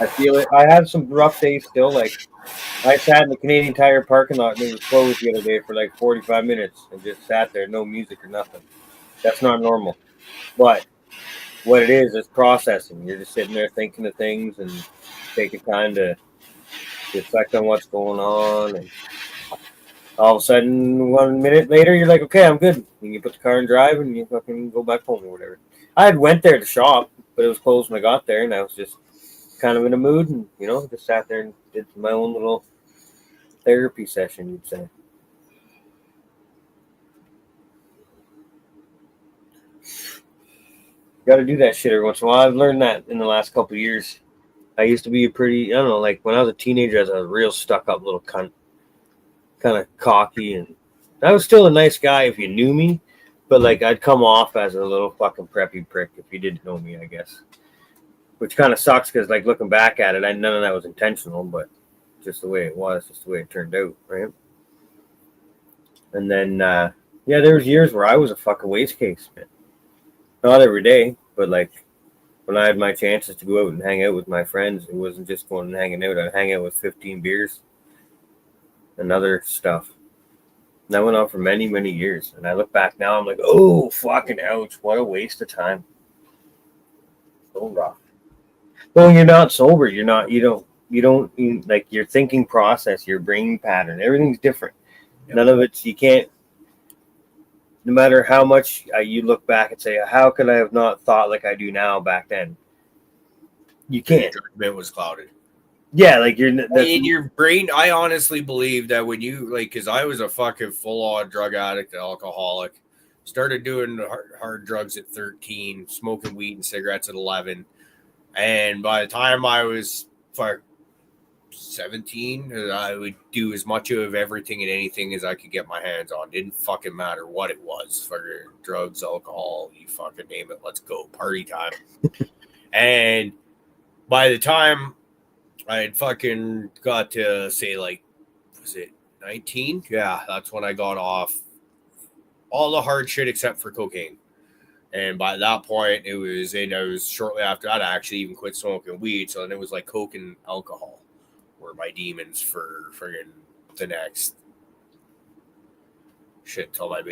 I feel it. I have some rough days still. Like, I sat in the Canadian Tire parking lot and it was closed the other day for like 45 minutes and just sat there, no music or nothing. That's not normal. But what it is processing. You're just sitting there thinking of things and taking time to reflect on what's going on, and all of a sudden 1 minute later you're like, okay, I'm good. And you put the car in drive and you fucking go back home or whatever. I had went there to shop, but it was closed when I got there, and I was just kind of in a mood, and just sat there and did my own little therapy session, you'd say. Got to do that shit every once in a while. I've learned that in the last couple of years. I used to be a pretty, I don't know, like when I was a teenager, I was a real stuck-up little cunt. Kind of cocky, and I was still a nice guy if you knew me, but like I'd come off as a little fucking preppy prick if you didn't know me, I guess. Which kind of sucks because, like, looking back at it, none of that was intentional, but just the way it was, just the way it turned out, right? And then, there was years where I was a fucking waste case, man. Not every day, but like when I had my chances to go out and hang out with my friends, it wasn't just going and hanging out. I'd hang out with 15 beers and other stuff. And that went on for many, many years. And I look back now, I'm like, oh, fucking ouch. What a waste of time. So rough. Well, you're not sober. You don't, like, your thinking process, your brain pattern, everything's different. Yep. None of it's, you can't, no matter how much you look back and say, how could I have not thought like I do now back then? You can't. Your judgment was clouded. Yeah, like in your brain. I honestly believe that when you, like, because I was a fucking full-on drug addict, alcoholic, started doing hard drugs at 13, smoking weed and cigarettes at 11, and by the time I was 17, I would do as much of everything and anything as I could get my hands on. Didn't fucking matter what it was. For drugs, alcohol, you fucking name it. Let's go. Party time. And by the time I had fucking got to, say, like, was it 19? Yeah, that's when I got off all the hard shit except for cocaine. And by that point, I was shortly after that, I actually even quit smoking weed. So then it was like coke and alcohol were my demons for friggin' the next shit till my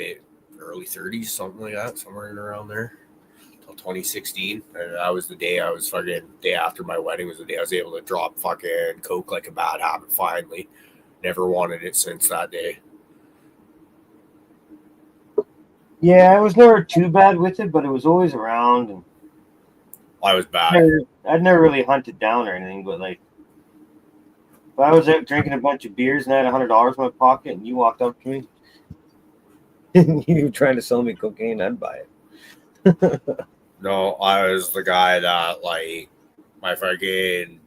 early 30s, something like that, somewhere in around there. Till 2016. And that was the day day after my wedding was the day I was able to drop fucking coke like a bad habit finally. Never wanted it since that day. Yeah, I was never too bad with it, but it was always around. And I was bad. I'd never really hunted down or anything, but like, if I was out drinking a bunch of beers and I had $100 in my pocket and you walked up to me and you were trying to sell me cocaine, I'd buy it. No, I was the guy that like my fucking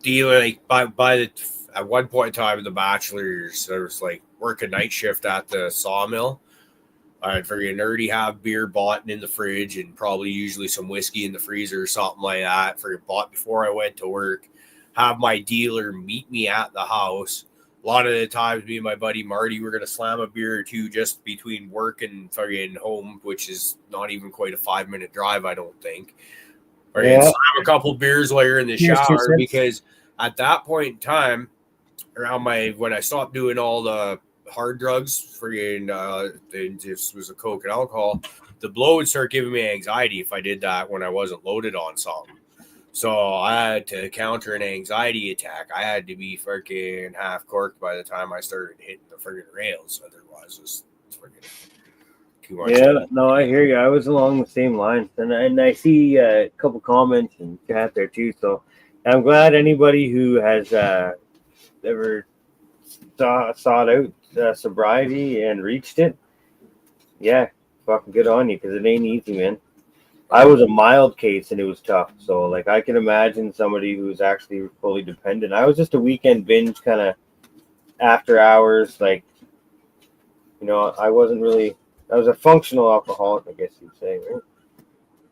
dealer like by the at one point in time in the bachelors there was like work a night shift at the sawmill. I'd freaking nerdy have beer bought in the fridge and probably usually some whiskey in the freezer or something like that for bought before I went to work. Have my dealer meet me at the house. A lot of the times, me and my buddy Marty were gonna slam a beer or two just between work and fucking home, which is not even quite a 5-minute drive, I don't think. Or slam a couple beers while you're in the shower because at that point in time, around when I stopped doing all the hard drugs, it just was a coke and alcohol, the blow would start giving me anxiety if I did that when I wasn't loaded on something. So I had to counter an anxiety attack. I had to be freaking half corked by the time I started hitting the freaking rails. Otherwise, it's freaking too much. Yeah, no, I hear you. I was along the same line, and I see a couple comments and chat there too. So I'm glad anybody who has ever sought out sobriety and reached it. Yeah, fucking good on you, because it ain't easy, man. I was a mild case and it was tough. So like I can imagine somebody who's actually fully dependent. I was just a weekend binge kind of after hours, like, you know, I was a functional alcoholic, I guess you'd say, right?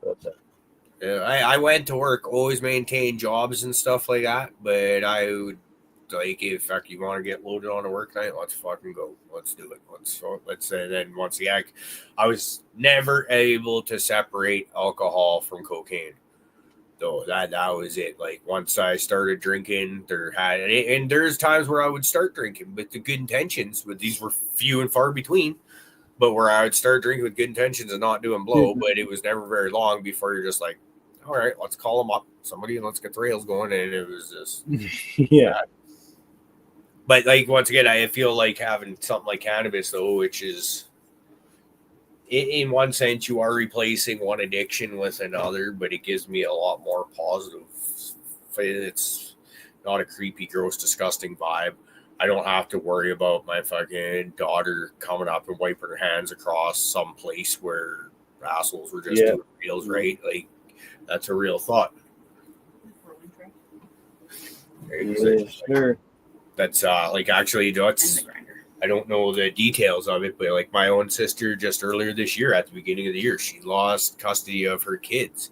What's that? I went to work, always maintained jobs and stuff like that, but I would like if you want to get loaded on a work night, let's fucking go. Let's do it. Let's say then once again, I was never able to separate alcohol from cocaine. So that was it. Like once I started drinking, and there's times where I would start drinking with the good intentions, but these were few and far between. But where I would start drinking with good intentions and not doing blow, but it was never very long before you're just like, all right, let's call them up, somebody, and let's get the rails going. And it was just yeah. But like once again, I feel like having something like cannabis though, which is in one sense you are replacing one addiction with another, but it gives me a lot more positive. It's not a creepy, gross, disgusting vibe. I don't have to worry about my fucking daughter coming up and wiping her hands across some place where assholes were just doing reels, right? Like that's a real thought. Sure. That's like actually that's I don't know the details of it, but like my own sister just earlier this year at the beginning of the year, she lost custody of her kids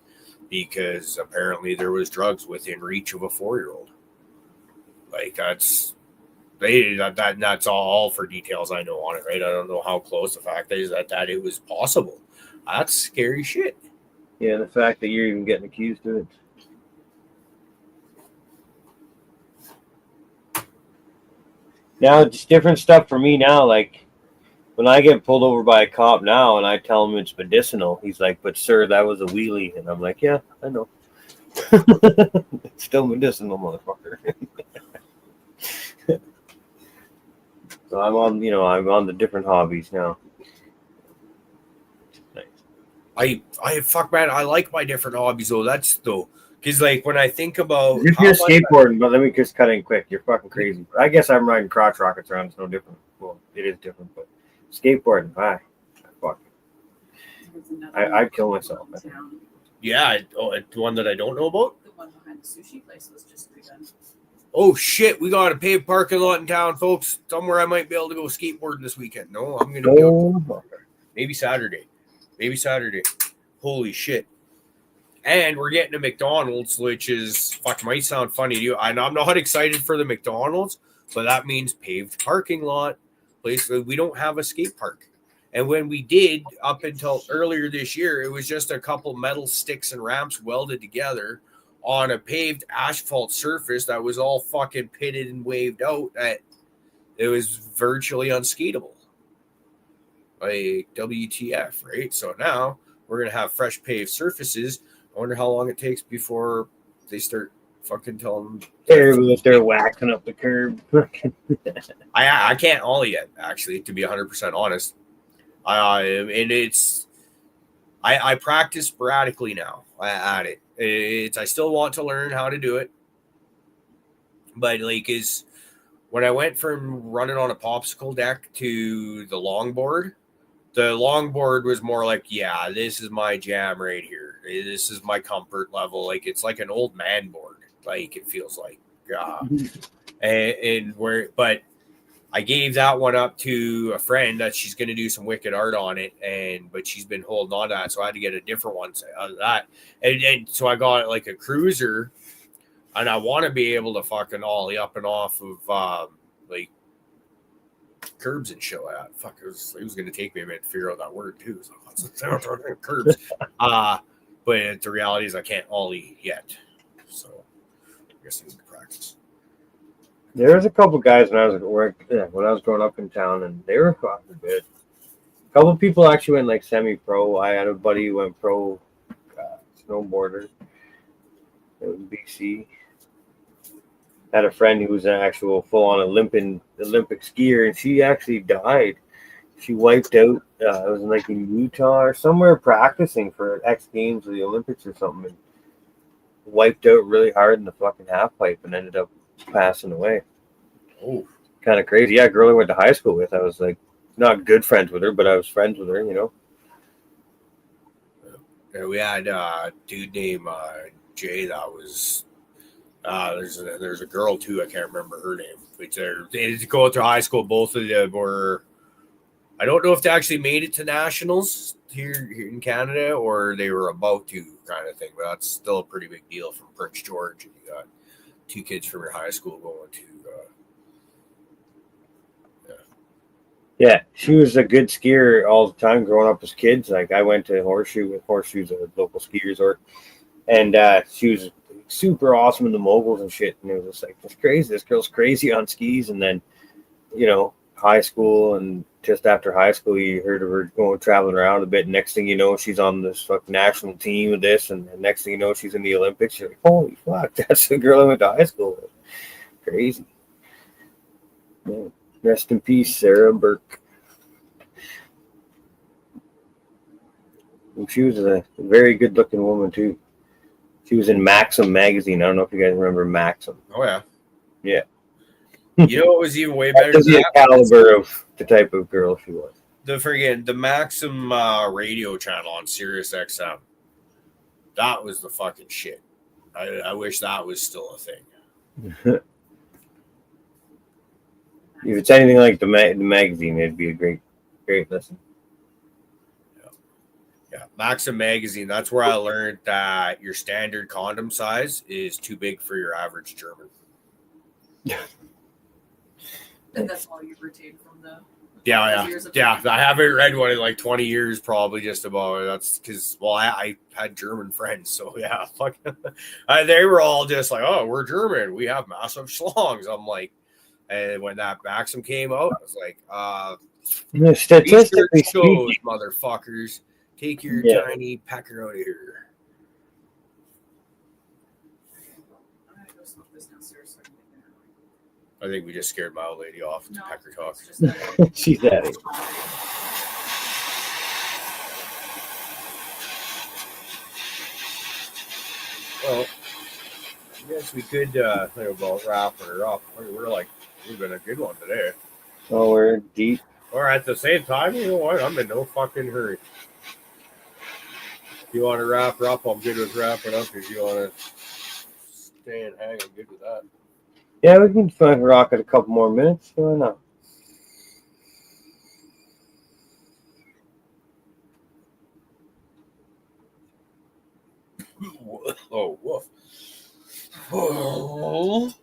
because apparently there was drugs within reach of a 4-year-old. Like that's all for details I know on it, right? I don't know how close the fact is that it was possible. That's scary shit. Yeah, the fact that you're even getting accused of it. Now it's different stuff for me now. Like when I get pulled over by a cop now and I tell him it's medicinal, he's like, "But sir, that was a wheelie," and I'm like, "Yeah, I know. It's still medicinal, motherfucker." So I'm on the different hobbies now. I fuck man, I like my different hobbies though. Because like when I think about if you're skateboarding, but let me just cut in quick. You're fucking crazy. I guess I'm riding crotch rockets around. It's no different. Well, it is different, but skateboarding, fuck. I'd kill myself. Yeah, one that I don't know about. The one behind the sushi place was just redone. Oh shit, we got a paved parking lot in town, folks. Somewhere I might be able to go skateboarding this weekend. No, I'm gonna go. Maybe Saturday. Holy shit. And we're getting a McDonald's, which is might sound funny to you. I'm not excited for the McDonald's, but that means paved parking lot. Place we don't have a skate park. And when we did, up until earlier this year, it was just a couple metal sticks and ramps welded together on a paved asphalt surface that was all fucking pitted and waved out. That it was virtually unskateable. Like WTF, right? So now we're gonna have fresh paved surfaces. I wonder how long it takes before they start fucking telling them. They're whacking up the curb. I can't ollie yet, actually, to be 100% honest. And it's I practice sporadically now at it. I still want to learn how to do it, but like is when I went from running on a popsicle deck to the longboard was more like, yeah, this is my jam right here. This is my comfort level. Like it's like an old man board. Like it feels like, but I gave that one up to a friend that she's going to do some wicked art on it, but she's been holding on to that, so I had to get a different one out of that, and so I got like a cruiser, and I want to be able to fucking ollie up and off of like curbs and shit like that. Fuck, it was going to take me a minute to figure out that word too. So curbs, but the reality is I can't ollie yet, so I guess I need to practice. There was a couple guys when I was at work, when I was growing up in town, and they were fucking good. A couple people actually went like semi-pro. I had a buddy who went pro snowboarder. It was BC. Had a friend who was an actual full-on Olympic skier, and she actually died. She wiped out. It was like in Utah or somewhere practicing for X Games or the Olympics or something, and wiped out really hard in the fucking half pipe and ended up passing away. Oh, kind of crazy. Yeah, a girl I went to high school with. I was like not good friends with her, but I was friends with her, you know. Yeah, we had a dude named Jay that was there's a girl too, I can't remember her name, but they go through high school. Both of them were, I don't know if they actually made it to nationals here in Canada or they were about to, kind of thing, but that's still a pretty big deal from Prince George, and you got two kids from your high school going to yeah, she was a good skier all the time growing up as kids. Like I went to Horseshoe's a local ski resort, and she was super awesome in the moguls and shit, and it was just like, it's crazy, this girl's crazy on skis. And then, you know, high school, and just after high school you heard of her going traveling around a bit. Next thing you know, she's on this fucking national team with this, and next thing you know, she's in the Olympics. You're like, holy fuck, that's the girl I went to high school with. Crazy. Yeah. Rest in peace, Sarah Burke. And she was a very good looking woman too. She was in Maxim magazine. I don't know if you guys remember Maxim. Oh yeah. Yeah. You know what was even way better? That's the caliber of the type of girl she was. The Maxim radio channel on Sirius XM. That was the fucking shit. I wish that was still a thing. If it's anything like the magazine, it'd be a great listen. Yeah, Maxim magazine. That's where I learned that your standard condom size is too big for your average German. And that's all you've retained from the Yeah. years of I haven't read one in like 20 years, probably, just about. That's because, well, I had German friends, so yeah, fuck. They were all just like, oh, we're German, we have massive schlongs. I'm like, and when that Maxim came out, I was like, statistically shows, motherfuckers, take your tiny pecker out of here. I think we just scared my old lady off with pecker talk. She's at it. Well, I guess we could think about wrapping her up. We've been a good one today. Oh, we're deep. Or at the same time, you know what? I'm in no fucking hurry. If you want to wrap her up, I'm good with wrapping up. If you want to stay and hang, I'm good with that. Yeah, we can fucking rock it a couple more minutes. Why not? Oh, woof. Oh.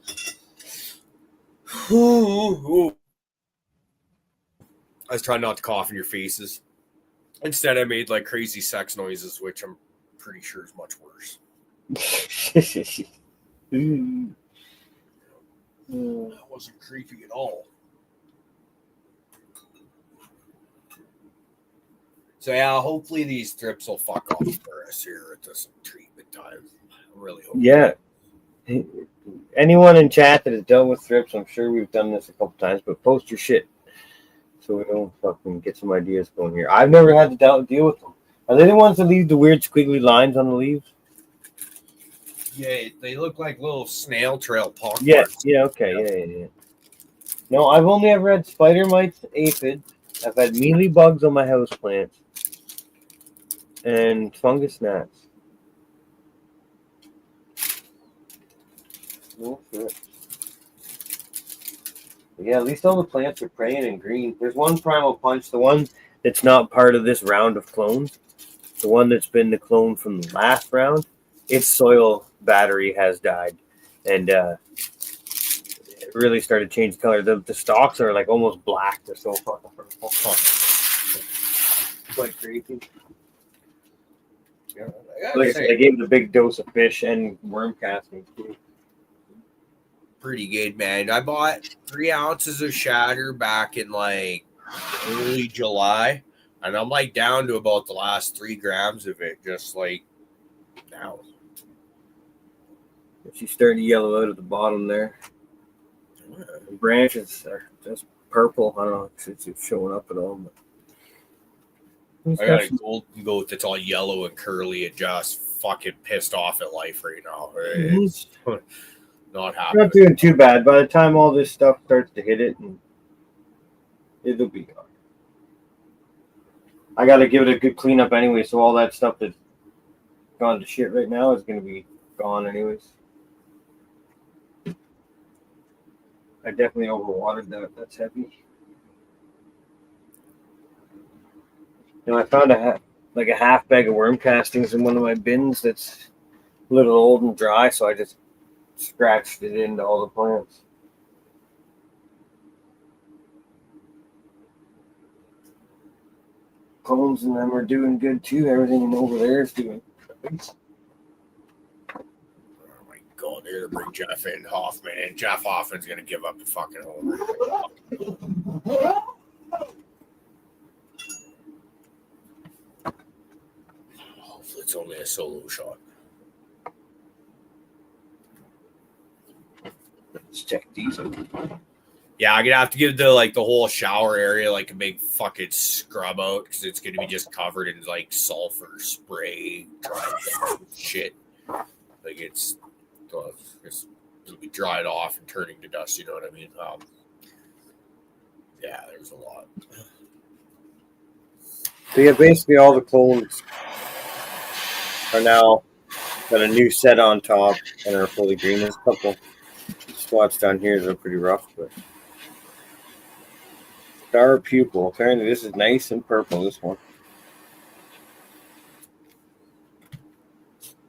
I was trying not to cough in your faces. Instead, I made like crazy sex noises, which I'm pretty sure is much worse. That wasn't creepy at all. So yeah, hopefully these strips will fuck off for us here at this treatment time. I really hope. Yeah. Anyone in chat that has dealt with thrips, I'm sure we've done this a couple times, but post your shit so we don't fucking get some ideas going here. I've never had to deal with them. Are they the ones that leave the weird squiggly lines on the leaves? Yeah, they look like little snail trail pock Yeah, marks. yeah, okay, yeah. No, I've only ever had spider mites, aphids. I've had mealy bugs on my house plants and fungus gnats. No thrips. Yeah, at least all the plants are praying and green. There's one primal punch, the one that's not part of this round of clones, the one that's been the clone from the last round. Its soil battery has died, and it really started changing color. The stalks are like almost black. They're so fucking purple. Quite crazy. Yeah, Like I said, I gave it a big dose of fish and worm casting too. pretty good, man. I bought 3 ounces of shatter back in like early July, and I'm like down to about the last 3 grams of it, just like now. She's starting to yellow out at the bottom there. The branches are just purple. I don't know if it's showing up at all. But I got a golden goat that's all yellow and curly and just fucking pissed off at life right now. It's not happy. not doing too bad. By the time all this stuff starts to hit it, and it'll be gone. I got to give it a good cleanup anyway, so all that stuff that's gone to shit right now is going to be gone anyways. I definitely overwatered that. That's heavy. You know, I found a half bag of worm castings in one of my bins that's a little old and dry, so I just scratched it into all the plants. Clones and them are doing good too. Everything over there is doing good. Oh my god, they're gonna bring Jeff in Hoffman, and Jeff Hoffman's gonna give up the fucking home. Hopefully it's only a solo shot. Let's check these out. Yeah, I'm gonna have to give the whole shower area like a big fucking scrub out because it's gonna be just covered in like sulfur spray, dry shit. Like it'll be dried off and turning to dust. You know what I mean? Yeah, there's a lot. So yeah, basically all the clones are now got a new set on top and are fully green. There's a couple spots down here that are pretty rough, but star pupil. Apparently this is nice and purple, this one.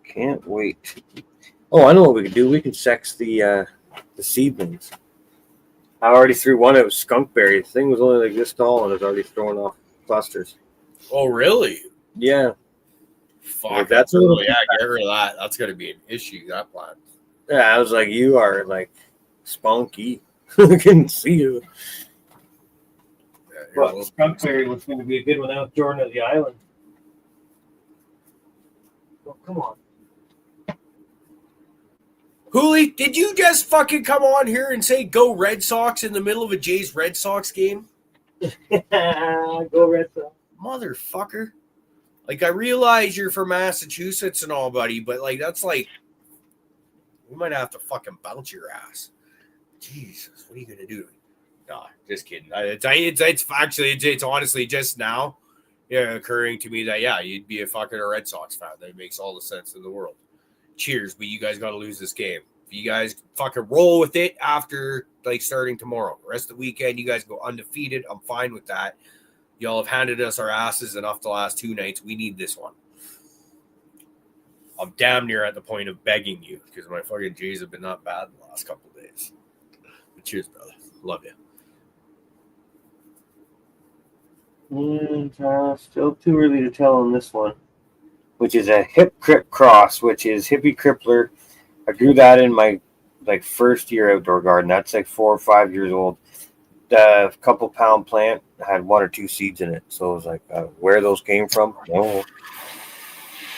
Can't wait. Oh, I know what we can do. We can sex the seedlings. I already threw one. It was skunkberry. The thing was only like this tall and it's already throwing off clusters. Oh, really? Yeah. Fuck, Like, that's that's a little yeah. Get rid of that. That's gonna be an issue. That plant. Yeah, I was like, you are like spunky. I can see you. Yeah, Well, skunkberry was going to be a good one out Jordan of the Island. Oh, come on. Hooli, did you just fucking come on here and say go Red Sox in the middle of a Jays Red Sox game? Go Red Sox. Motherfucker. Like, I realize you're from Massachusetts and all, buddy, but like, that's like, we might have to fucking bounce your ass. Jesus, what are you going to do? Nah, just kidding. It's honestly just now occurring to me that, yeah, you'd be a fucking Red Sox fan. That makes all the sense in the world. Cheers, but you guys got to lose this game. If you guys fucking roll with it after like starting tomorrow, the rest of the weekend, you guys go undefeated. I'm fine with that. Y'all have handed us our asses enough the last 2 nights. We need this one. I'm damn near at the point of begging you because my fucking Jays have been not bad the last couple of days. But cheers, brother. Love you. Still too early to tell on this one. Which is a hip crip cross, which is hippie crippler. I grew that in my first year outdoor garden. That's like 4 or 5 years old. The couple pound plant had 1 or 2 seeds in it, so it was like where those came from. Oh,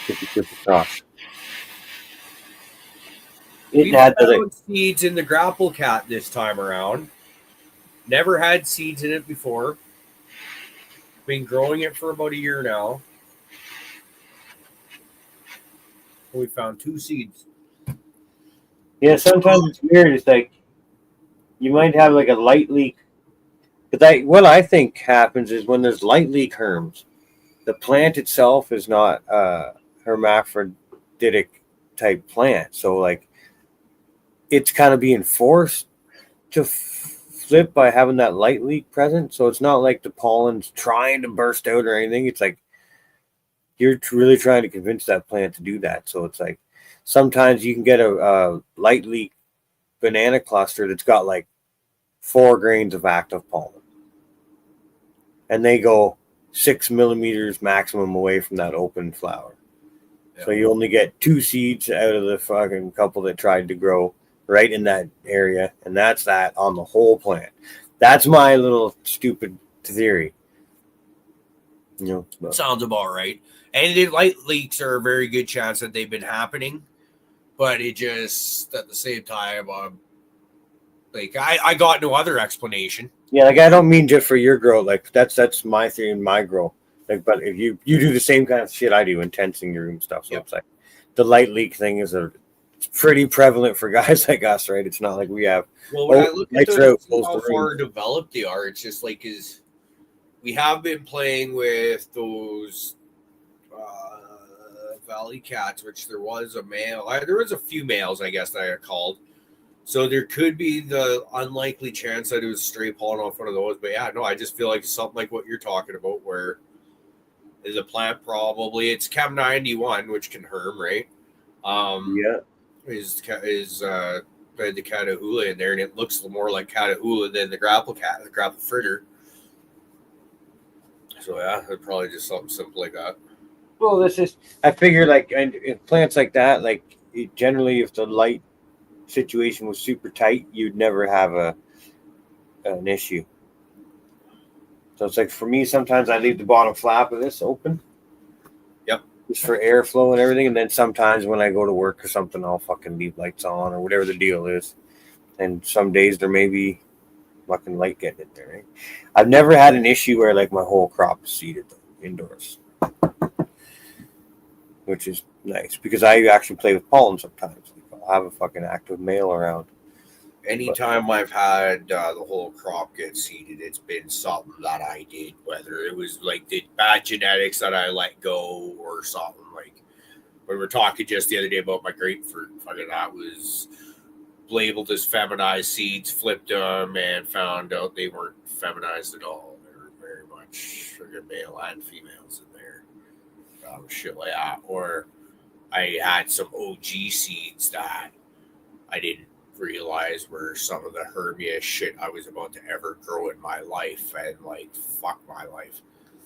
hippie cripple cross. We It had found seeds in the grapple cat this time around. Never had seeds in it before. Been growing it for about a year now. We found 2 seeds. yeah. Sometimes it's weird. It's like you might have like a light leak. But what I think happens is when there's light leak herms, the plant itself is not hermaphroditic type plant. So like it's kind of being forced to flip by having that light leak present. So it's not like the pollen's trying to burst out or anything. It's like you're really trying to convince that plant to do that. So it's like sometimes you can get a light leak banana cluster that's got like 4 grains of active pollen. And they go 6 millimeters maximum away from that open flower. Yeah. So you only get 2 seeds out of the fucking couple that tried to grow right in that area. And that's that on the whole plant. That's my little stupid theory. Sounds about right. And the light leaks are a very good chance that they've been happening. But it just, at the same time, I got no other explanation. Yeah, like I don't mean just for your grow. Like that's my theory in my grow. Like, but if you do the same kind of shit I do, intensing your room stuff. So It's like the light leak thing is pretty prevalent for guys like us, right? It's not like we have. Well, when I look at how far developed they are, it's just like we have been playing with those valley cats, which there was a male. There was a few males, I guess, that I called. So there could be the unlikely chance that it was stray pollen off one of those. But yeah, no, I just feel like something like what you're talking about, where is a plant probably it's Chem 91, which can herm, right? Is the Catahoula in there, and it looks more like Catahoula than the grapple cat, the grapple fritter. So yeah, it's probably just something simple like that. Well, I figure like, and plants like that, like generally if the light situation was super tight, you'd never have an issue. So it's like for me, sometimes I leave the bottom flap of this open. Yep. Just for airflow and everything. And then sometimes when I go to work or something, I'll fucking leave lights on or whatever the deal is. And some days there may be fucking light getting in there. Right? I've never had an issue where like my whole crop is seeded indoors. Which is nice because I actually play with pollen sometimes. I'll have a fucking active male around. Anytime I've had the whole crop get seeded, it's been something that I did, whether it was like the bad genetics that I let go or something. Like we were talking just the other day about my grapefruit, fucking that was labeled as feminized seeds, flipped them, and found out they weren't feminized at all. They were very much male and females in there. Shit like that. Or I had some OG seeds that I didn't realize were some of the herbiest shit I was about to ever grow in my life, and like fuck my life.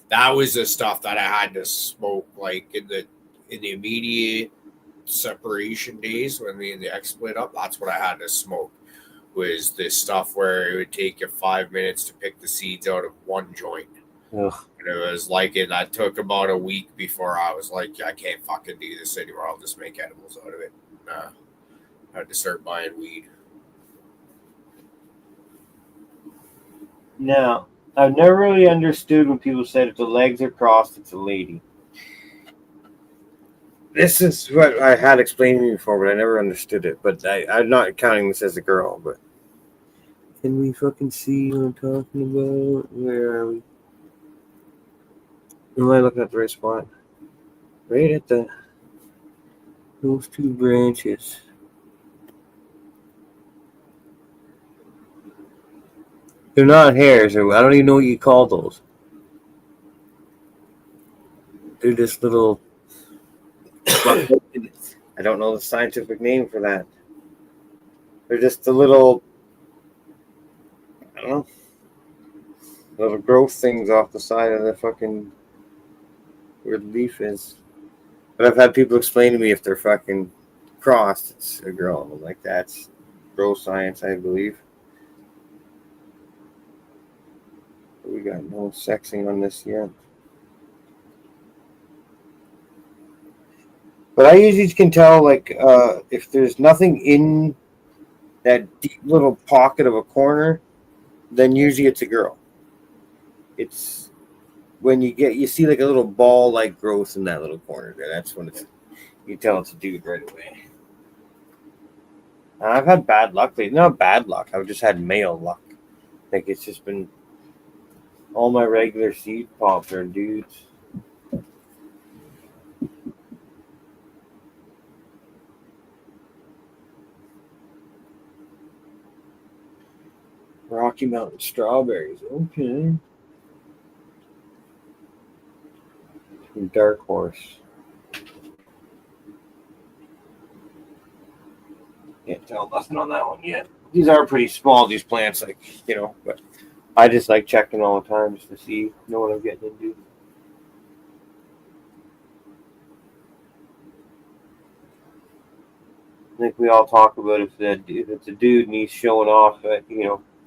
That was the stuff that I had to smoke like in the immediate separation days when me and the ex split up. That's what I had to smoke, was this stuff where it would take you 5 minutes to pick the seeds out of one joint. Ugh. And it was like that took about a week before I was like, I can't fucking do this anymore. I'll just make edibles out of it. I had to start buying weed. Now, I've never really understood when people said if the legs are crossed, it's a lady. This is what I had explained to me before, but I never understood it. But I'm not counting this as a girl, but can we fucking see what I'm talking about? Where are we? Am I looking at the right spot? Right at those 2 branches. They're not hairs. I don't even know what you call those. They're just little. I don't know the scientific name for that. They're just the little. I don't know. little growth things off the side of the fucking where the leaf is. But I've had people explain to me if they're fucking crossed, it's a girl. I'm like, that's bro science, I believe. We got no sexing on this yet. But I usually can tell, like, if there's nothing in that deep little pocket of a corner, then usually it's a girl. It's when you see like a little ball like growth in that little corner there. That's when you tell it's a dude right away. And I've had bad luck lately. Not bad luck. I've just had male luck. Like it's just been all my regular seed pops are dudes. Rocky Mountain strawberries. Okay. Dark horse. Can't tell nothing on that one yet. These are pretty small, these plants, like, but I just like checking all the time just to see, know what I'm getting into. I think we all talk about if it's a dude and he's showing off at,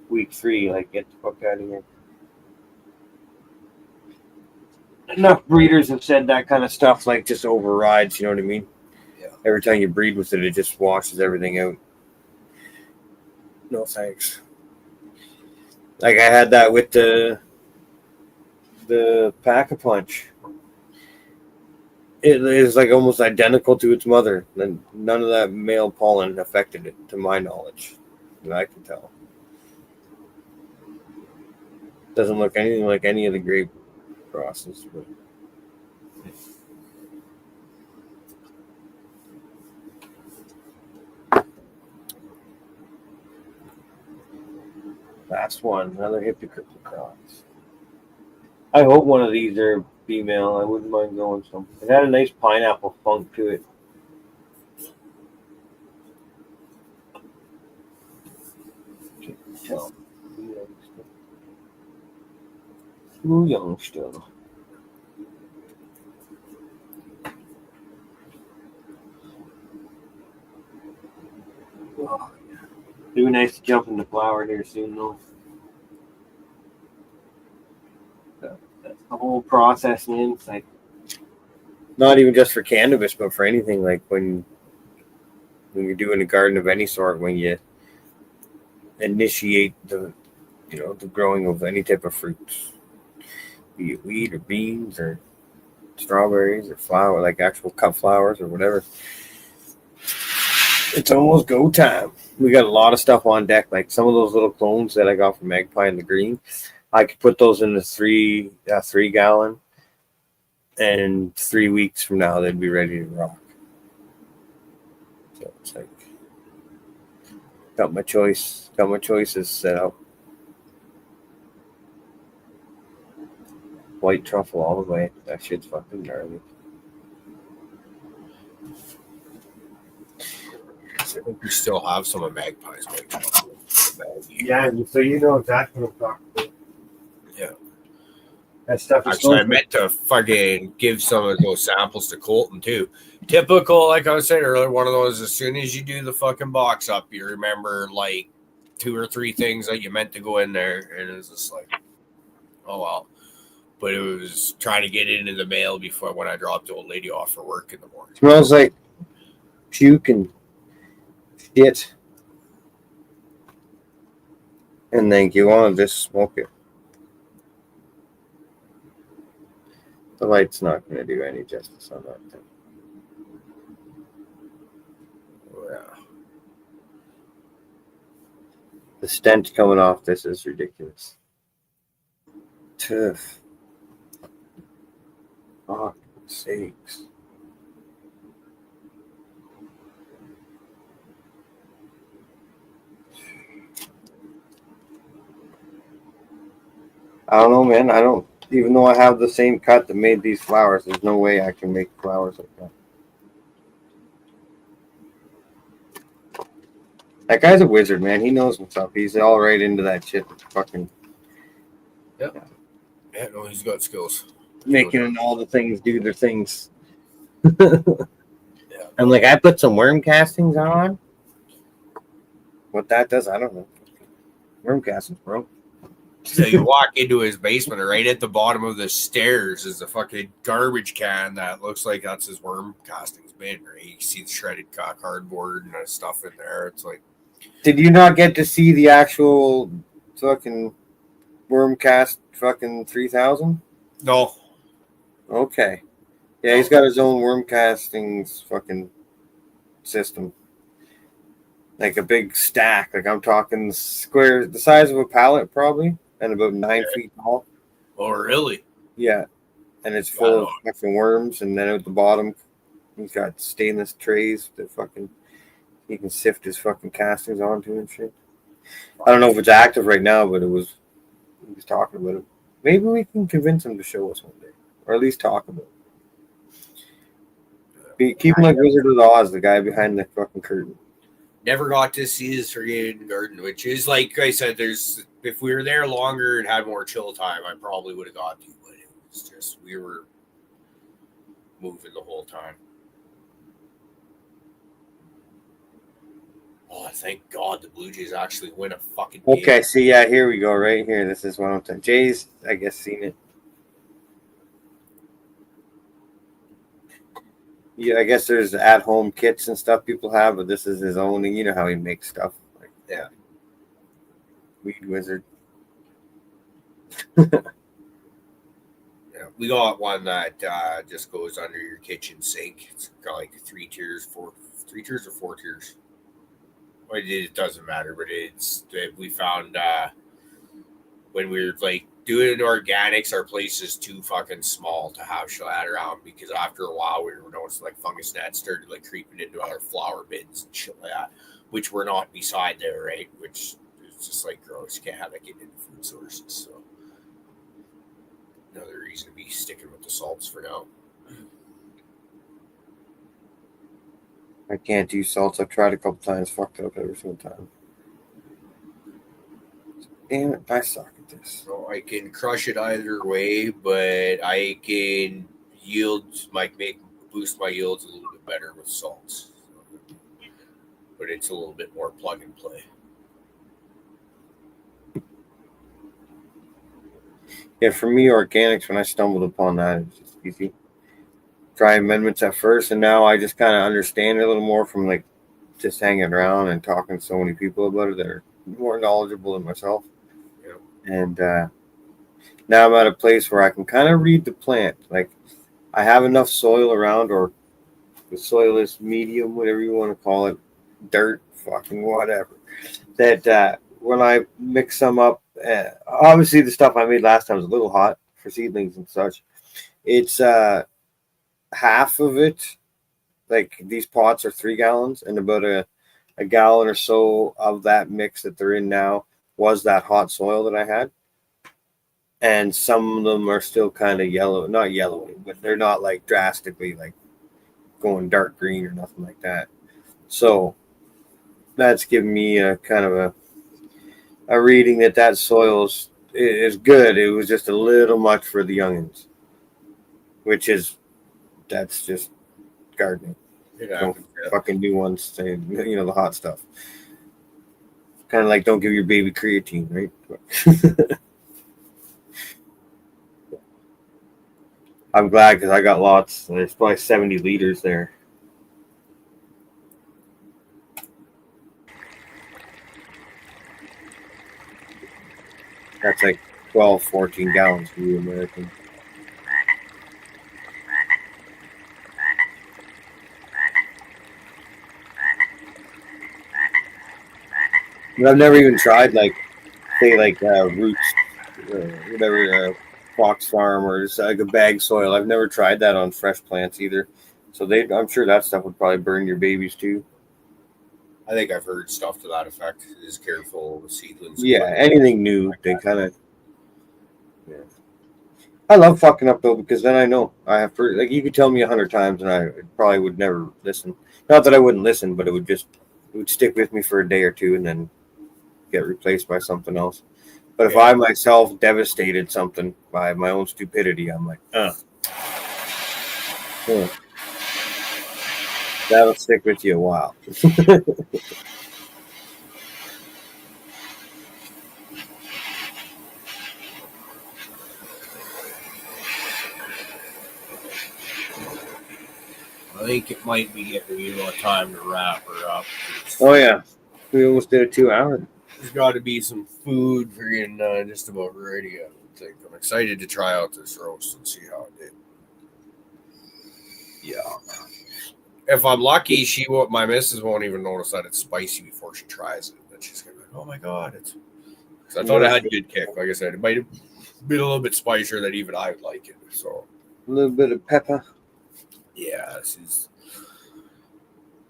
week 3, like, get the fuck out of here. Enough breeders have said that kind of stuff, like, just overrides, you know what I mean? Yeah. Every time you breed with it, it just washes everything out. No thanks. Like, I had that with the Pack-a-Punch. It is, like, almost identical to its mother. And none of that male pollen affected it, to my knowledge. And I can tell. Doesn't look anything like any of the grape crosses, but that's one, another hypocrite cross. I hope one of these are female. I wouldn't mind going some. It had a nice pineapple funk to it. Tell. Too young still. Oh, yeah. It'd be nice to jump into flower here soon, though. That's the whole process, man. It's like not even just for cannabis, but for anything. Like when you're doing a garden of any sort, when you initiate the growing of any type of fruits, be it wheat or beans or strawberries or flower, like actual cut flowers or whatever. It's almost go time. We got a lot of stuff on deck, like some of those little clones that I got from Magpie in the green. I could put those in the 3 gallon, and 3 weeks from now they'd be ready to rock. So it's like got my choices set up. White truffle all the way. That shit's fucking gnarly. I think we still have some of Magpie's white chocolate. Yeah, so you know exactly what I'm talking about. Yeah. That stuff is actually, I meant to fucking give some of those samples to Colton too. Typical, like I was saying earlier, one of those, as soon as you do the fucking box up, you remember like 2 or 3 things that you meant to go in there, and it was just like, oh well. But it was trying to get it into the mail before when I dropped the old lady off for work in the morning. Smells like puke and shit. And then you want to just smoke it. The light's not going to do any justice on that thing. Oh, yeah. The stench coming off this is ridiculous. Tough. Oh, sakes. I don't know, man. I don't, even though I have the same cut that made these flowers, there's no way I can make flowers like that. That guy's a wizard, man. He knows what's up. He's all right into that shit. Fucking Yeah, no, he's got skills. Making all the things do their things. I'm like, I put some worm castings on. What that does, I don't know. Worm castings, bro. So you walk into his basement, and right at the bottom of the stairs is a fucking garbage can that looks like that's his worm castings bin. Right? You see the shredded cardboard and stuff in there. It's like, Did you not get to see the actual fucking worm cast fucking 3000? no. Okay. Yeah, he's got his own worm castings fucking system. Like a big stack. Like I'm talking square, the size of a pallet probably, and about 9 feet tall. Oh, really? Yeah. And it's full of fucking worms, and then at the bottom he's got stainless trays that fucking he can sift his fucking castings onto and shit. I don't know if it's active right now, but he was talking about it. Maybe we can convince him to show us one day. Or at least talk about it. Keep him like Wizard of Oz, the guy behind the fucking curtain. Never got to see his friggin' garden, which is like I said, if we were there longer and had more chill time, I probably would have got to, but it was just we were moving the whole time. Oh, thank God the Blue Jays actually win a fucking game. Okay, see, yeah, here we go, right here. This is what I'm saying. Jay's, I guess, seen it. Yeah, I guess there's at-home kits and stuff people have, but this is his own, and you know how he makes stuff. Like, Yeah. Weed Wizard. Yeah, we got one that just goes under your kitchen sink. It's got like 3 tiers, 4 or 4 tiers. Well, it doesn't matter, but we found when we were like doing organics, our place is too fucking small to have that around because after a while we were noticing like fungus gnats started like creeping into our flower bins and shit like that, which were not beside there, right? Which is just like gross. You can't have that getting into food sources. So another reason to be sticking with the salts for now. I can't do salts. I've tried a couple times, fucked up every single time. Damn it, I suck at this. So I can crush it either way, but I can boost my yields a little bit better with salts. But it's a little bit more plug and play. Yeah, for me, organics, when I stumbled upon that, it's just easy. Try amendments at first, and now I just kind of understand it a little more from like just hanging around and talking to so many people about it that are more knowledgeable than myself. Yeah. And now I'm at a place where I can kind of read the plant. Like I have enough soil around, or the soil is medium, whatever you want to call it, dirt, fucking whatever. That when I mix some up, obviously the stuff I made last time was a little hot for seedlings and such. It's half of it, like these pots are 3 gallons, and about a gallon or so of that mix that they're in now was that hot soil that I had. And some of them are still kind of yellow, not yellowing, but they're not like drastically like going dark green or nothing like that. So that's giving me a kind of a reading that soil is good. It was just a little much for the youngins, that's just gardening. Don't fucking do ones say, the hot stuff. Kind of like don't give your baby creatine, right? I'm glad because I got lots. There's probably 70 liters there. That's like 12, 14 gallons for you American. But I've never even tried roots, whatever, Fox Farm or just like a bag soil. I've never tried that on fresh plants either. So I'm sure that stuff would probably burn your babies too. I think I've heard stuff to that effect. Is careful with seedlings. Yeah, anything new, they kind of. Yeah. I love fucking up though because then I know I have you could tell me 100 times and I probably would never listen. Not that I wouldn't listen, but it would stick with me for a day or two and then get replaced by something else. But if I myself devastated something by my own stupidity, I'm like, that'll stick with you a while. I think it might be getting time to wrap her up. Oh yeah, we almost did a 2 hour. There's got to be some food for you just about ready. I think I'm excited to try out this roast and see how it did. Yeah. If I'm lucky, my missus won't even notice that it's spicy before she tries it. And she's gonna be like, "Oh my god, it's." I thought it had a good kick. Like I said, it might have been a little bit spicier than even I would like it. So A little bit of pepper. yeah, this is.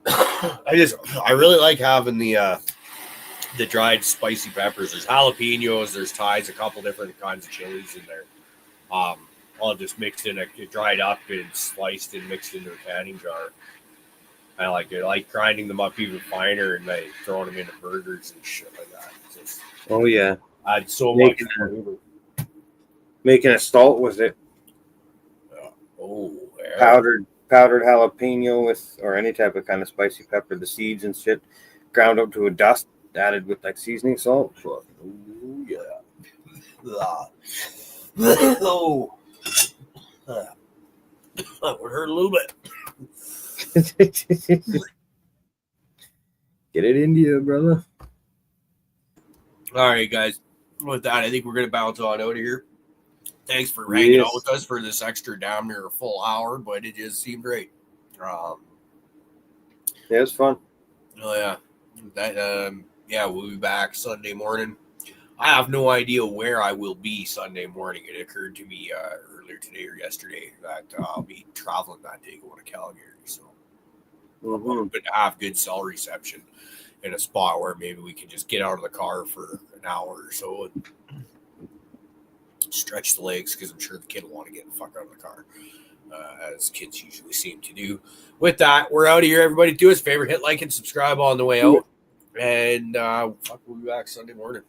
I really like having the dried spicy peppers. There's jalapenos, there's Thais, a couple different kinds of chilies in there. All just mixed in, dried up and sliced and mixed into a canning jar. I like it. I like grinding them up even finer and like throwing them into burgers and shit like that. Just Oh yeah, add so Making much flavor. making a salt with it. Oh, yeah. Powdered jalapeno with, or any type of kind of spicy pepper, the seeds and shit, ground up to a dust, added with like seasoning salt. Oh yeah. Oh, that would hurt a little bit. Get it into you, brother. All right, guys. With that, I think we're going to bounce on out of here. Thanks for hanging out with us for this extra damn near a full hour, but it just seemed great. Yeah, it was fun. Oh yeah, we'll be back Sunday morning. I have no idea where I will be Sunday morning. It occurred to me earlier today or yesterday that I'll be traveling that day going to Calgary, so I'm hoping to have good cell reception in a spot where maybe we can just get out of the car for an hour or so and stretch the legs, because I'm sure the kid will want to get the fuck out of the car, as kids usually seem to do. With that, we're out of here. Everybody do us a favor, hit like and subscribe on the way out, and we'll be back Sunday morning.